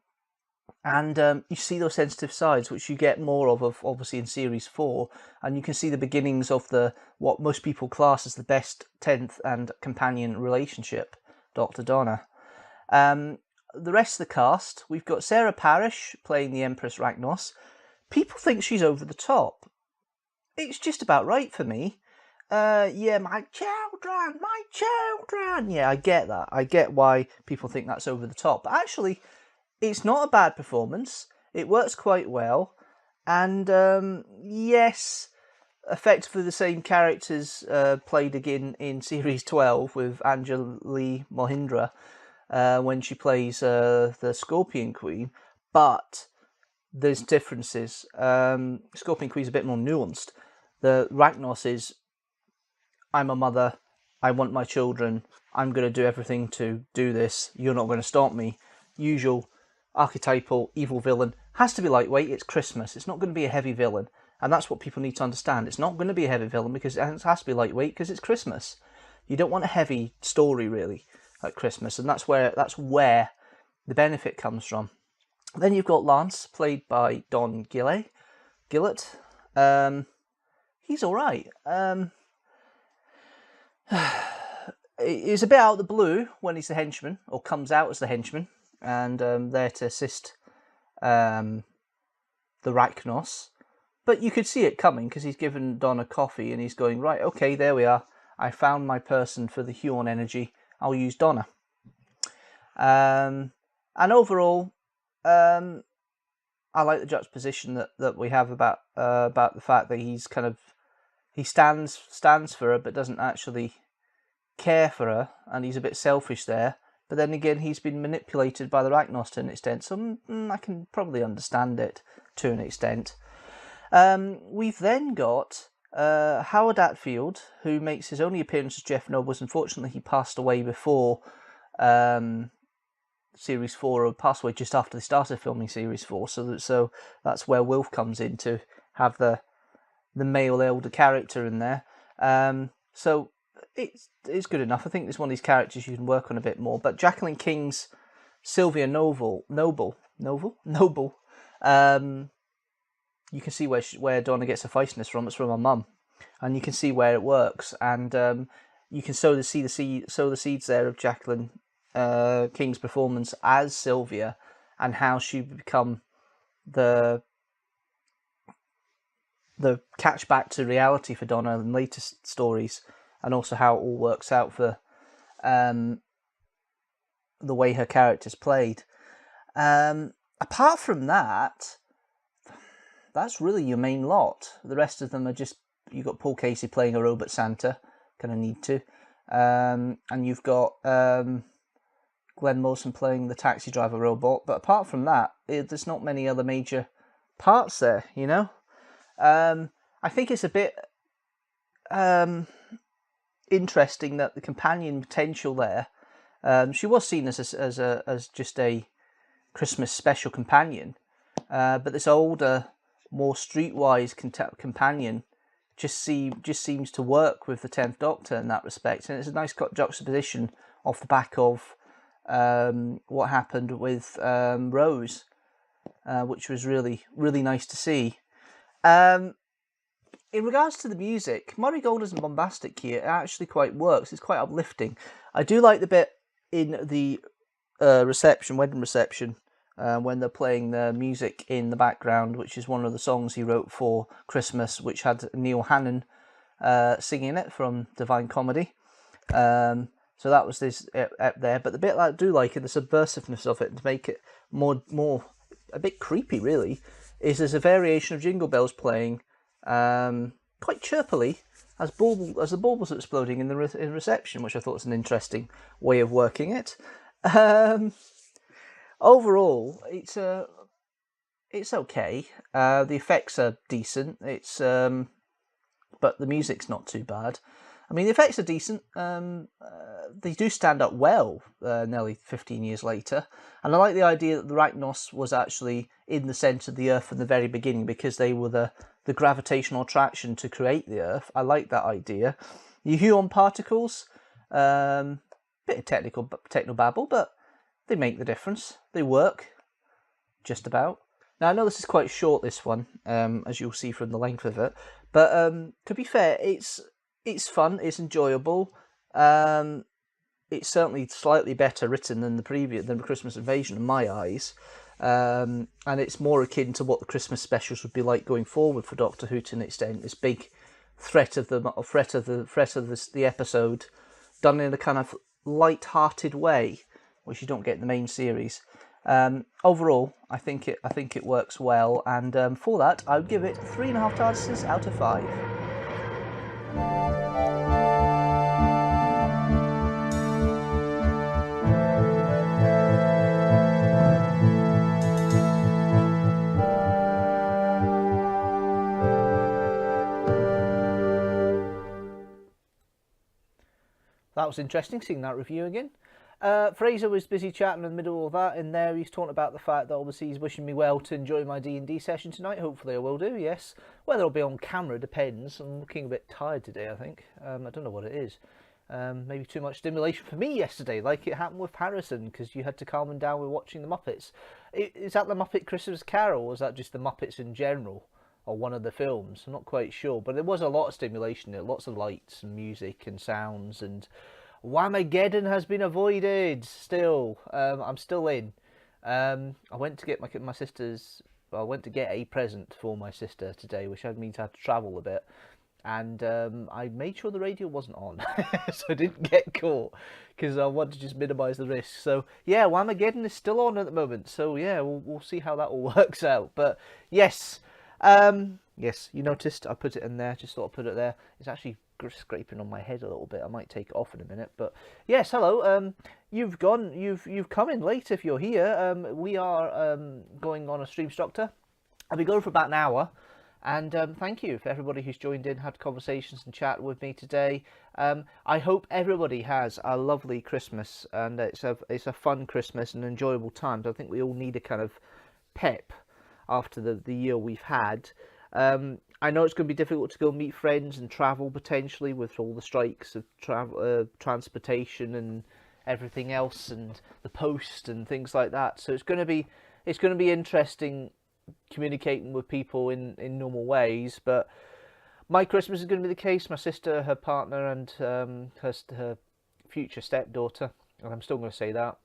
you see those sensitive sides, which you get more of obviously in Series 4, and you can see the beginnings of what most people class as the best 10th and companion relationship, Dr. Donna. The rest of the cast, we've got Sarah Parish playing the Empress Rachnos. People think she's over the top. It's just about right for me. Yeah, my children. Yeah, I get that. I get why people think that's over the top. But actually, it's not a bad performance. It works quite well. And yes, effectively the same characters played again in Series 12 with Anjali Mohindra when she plays the Scorpion Queen. But there's differences. Scorpion Queen's a bit more nuanced. The Rachnos is, I'm a mother, I want my children, I'm going to do everything to do this, you're not going to stop me. Usual archetypal evil villain. Has to be lightweight, it's Christmas, it's not going to be a heavy villain. And that's what people need to understand. It's not going to be a heavy villain because it has to be lightweight because it's Christmas. You don't want a heavy story really at Christmas, and that's where the benefit comes from. Then you've got Lance, played by Don Gillett. He's all right. He's a bit out of the blue when he's the henchman, or comes out as the henchman, and there to assist the Rachnos. But you could see it coming because he's given Donna coffee and he's going, right, okay, there we are. I found my person for the Huon energy. I'll use Donna. And overall, I like the juxtaposition that we have about the fact that he's kind of he stands for her but doesn't actually care for her, and he's a bit selfish there. But then again, he's been manipulated by the Rachnos to an extent, so I can probably understand it to an extent. We've then got Howard Atfield, who makes his only appearance as Jeff Nobles. Unfortunately, he passed away before Series 4, or passed away just after they started filming Series 4. So that's where Wilf comes in to have the male elder character in there. So it's good enough. I think it's one of these characters you can work on a bit more. But Jacqueline King's Sylvia Noble. You can see where Donna gets her feistiness from. It's from her mum, and you can see where it works. And you can sow the seeds there of Jacqueline King's performance as Sylvia, and how she become the catch back to reality for Donna in later stories, and also how it all works out for the way her character's played. Apart from that, that's really your main lot. The rest of them are just, you've got Paul Casey playing a robot Santa, kind of need to, and you've got Glenn Mawson playing the taxi driver robot. But apart from that, there's not many other major parts there, you know. I think it's a bit interesting that the companion potential there. She was seen as just a Christmas special companion, but this older, more streetwise companion just seems to work with the 10th Doctor in that respect, and it's a nice juxtaposition off the back of what happened with Rose, which was really, really nice to see. In regards to the music, Murray Gold isn't bombastic here. It actually quite works. It's quite uplifting. I do like the bit in the wedding reception, when they're playing the music in the background, which is one of the songs he wrote for Christmas, which had Neil Hannon singing it from Divine Comedy. So that was this up there. But the bit I do like, and the subversiveness of it, to make it more a bit creepy, really, is there's a variation of Jingle Bells playing quite chirpily as the baubles are exploding in the in reception, which I thought was an interesting way of working it. Overall, it's okay. The effects are decent. But the music's not too bad. I mean, the effects are decent. They do stand up well, nearly 15 years later. And I like the idea that the Arachnos was actually in the centre of the Earth from the very beginning, because they were the gravitational attraction to create the Earth. I like that idea. The Huon particles, bit of technobabble, but they make the difference. They work, just about. Now, I know this is quite short, this one, as you'll see from the length of it. But to be fair, it's fun, it's enjoyable. It's certainly slightly better written than the Christmas Invasion in my eyes. And it's more akin to what the Christmas specials would be like going forward for Doctor Who to an extent. This big threat of the episode done in a kind of light-hearted way, which you don't get in the main series. Overall, I think it works well, and for that, I would give it 3.5 TARDISes out of 5. That was interesting, seeing that review again. Fraser was busy chatting in the middle of that. In there, he's talking about the fact that obviously he's wishing me well to enjoy my D&D session tonight. Hopefully I will do, yes. Whether I'll be on camera depends. I'm looking a bit tired today, I think. I don't know what it is. Maybe too much stimulation for me yesterday, like it happened with Harrison, because you had to calm him down with watching the Muppets. Is that the Muppet Christmas Carol, or was that just the Muppets in general? Or one of the films? I'm not quite sure. But there was a lot of stimulation there. Lots of lights and music and sounds, and Whamageddon has been avoided still. I'm still in. I went to get my sister's... Well, I went to get a present for my sister today, which means I had to travel a bit. And I made sure the radio wasn't on, so I didn't get caught, because I wanted to just minimise the risk. So, yeah, Whamageddon is still on at the moment. So, yeah, we'll see how that all works out. But, yes... yes, you noticed I put it in there, just thought I'd put it there. It's actually scraping on my head a little bit. I might take it off in a minute, but yes, hello. You've come in late if you're here. We are going on a Streamstructor. I'll be going for about an hour, and thank you for everybody who's joined in, had conversations and chat with me today. I hope everybody has a lovely Christmas, and it's a fun Christmas and enjoyable times. I think we all need a kind of pep after the year we've had. I know it's going to be difficult to go meet friends and travel potentially with all the strikes of transportation and everything else, and the post and things like that. So it's going to be interesting communicating with people in normal ways. But my Christmas is going to be the case. My sister, her partner, and her future stepdaughter, and I'm still going to say that,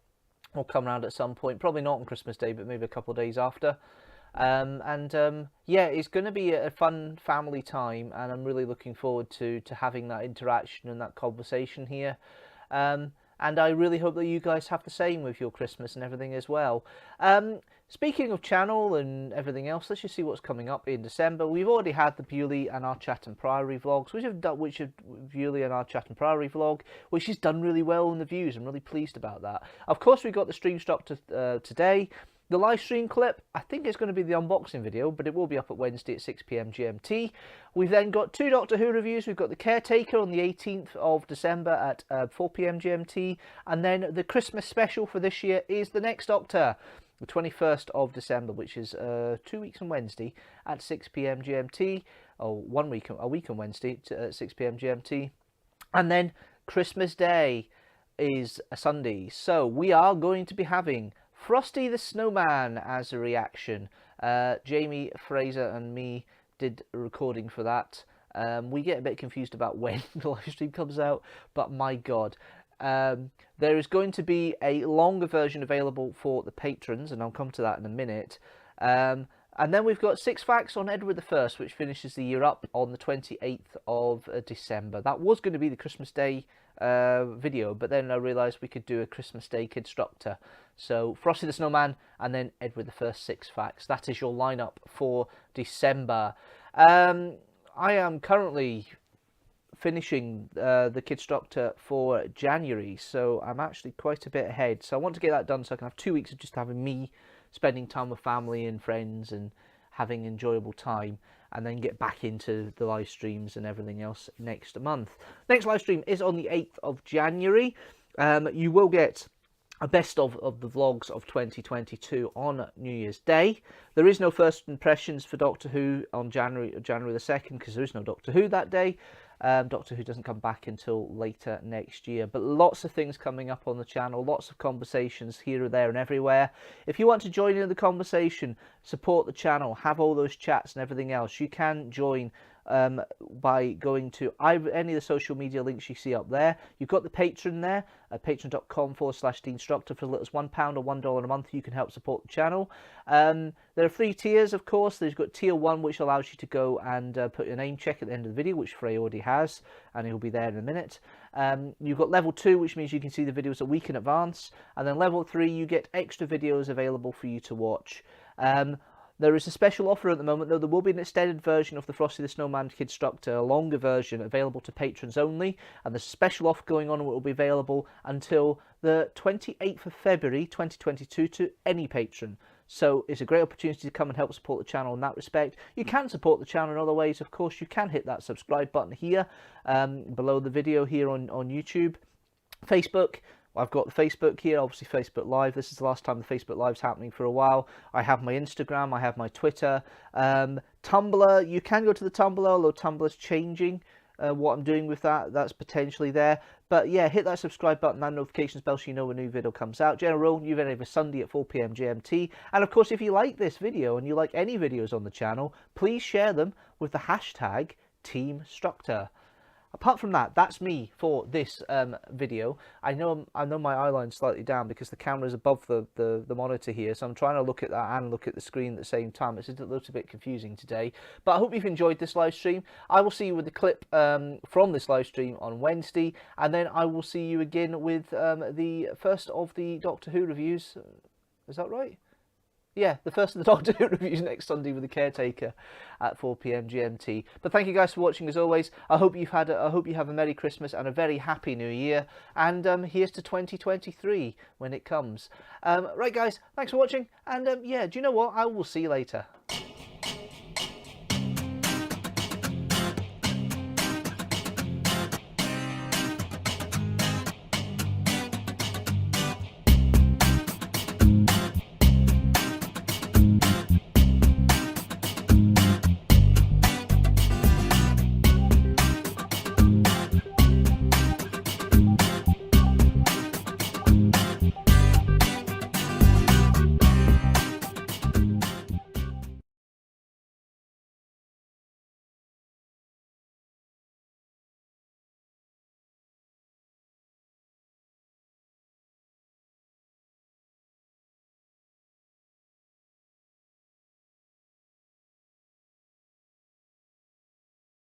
will come around at some point. Probably not on Christmas Day, but maybe a couple of days after. Yeah, it's going to be a fun family time, and I'm really looking forward to having that interaction and that conversation here. And I really hope that you guys have the same with your Christmas and everything as well. Speaking of channel and everything else, let's just see what's coming up in December. We've already had the Bewley and our Chatham Priory vlogs, which have Bewley and our Chatham Priory vlog, which has done really well in the views. I'm really pleased about that. Of course, we got the Streamstructor today. The live stream clip, I think it's going to be the unboxing video, but it will be up at Wednesday at 6 PM GMT. We've then got 2 Doctor Who reviews. We've got The Caretaker on the 18th of December at 4 PM GMT. And then the Christmas special for this year is The Next Doctor, the 21st of December, which is 2 weeks on Wednesday at 6 PM GMT. Or a week on Wednesday at 6 PM GMT. And then Christmas Day is a Sunday. So we are going to be having Frosty the Snowman as a reaction. Jamie, Fraser and me did a recording for that. We get a bit confused about when the live stream comes out, but my god. There is going to be a longer version available for the patrons, and I'll come to that in a minute. And then we've got 6 facts on Edward I, which finishes the year up on the 28th of December. That was going to be the Christmas Day video, but then I realised we could do a Christmas Day Kidstructor. So Frosty the Snowman and then Edward I 6 facts. That is your lineup for December. I am currently finishing the Kidstructor for January, so I'm actually quite a bit ahead. So I want to get that done so I can have 2 weeks of just having me spending time with family and friends and having enjoyable time, and then get back into the live streams and everything else next month. Next live stream is on the 8th of January. You will get a best of the vlogs of 2022 on New Year's Day. There is no first impressions for Doctor Who on January the 2nd, because there is no Doctor Who that day. Doctor Who doesn't come back until later next year, but lots of things coming up on the channel, lots of conversations here, there and everywhere. If you want to join in the conversation, support the channel, have all those chats and everything else, you can join by going to any of the social media links you see up there. You've got the Patreon there at patreon.com/Deanstructor. For as little as £1 or $1 a month, you can help support the channel. There are 3 tiers, of course. There's got tier 1, which allows you to go and put your name check at the end of the video, which Frey already has, and he'll be there in a minute. You've got level 2, which means you can see the videos a week in advance, and then level 3, you get extra videos available for you to watch. There is a special offer at the moment, though. There will be an extended version of the Frosty the Snowman Kidstructor, a longer version available to patrons only, and there's a special offer going on, and it will be available until the 28th of February 2022 to any patron. So it's a great opportunity to come and help support the channel in that respect. You can support the channel in other ways, of course. You can hit that subscribe button here below the video here on YouTube. Facebook, I've got the Facebook here, obviously Facebook Live. This is the last time the Facebook Live's happening for a while. I have my Instagram, I have my Twitter. Tumblr, you can go to the Tumblr, although Tumblr's changing. What I'm doing with that's potentially there. But yeah, hit that subscribe button and notifications bell so you know when a new video comes out. General, new video every Sunday at 4 PM GMT. And of course, if you like this video and you like any videos on the channel, please share them with the hashtag Teamstructor. Apart from that, that's me for this video. I know my eye line's slightly down because the camera's above the monitor here, so I'm trying to look at that and look at the screen at the same time. It's a little bit confusing today, but I hope you've enjoyed this live stream. I will see you with the clip from this live stream on Wednesday, and then I will see you again with the first of the Doctor Who reviews. Is that right? Yeah, the first of the Doctor Who reviews next Sunday with the Caretaker at 4 PM GMT. But thank you guys for watching as always. I hope you have a Merry Christmas and a very Happy New Year. And here's to 2023 when it comes. Right guys, thanks for watching. And yeah, do you know what? I will see you later.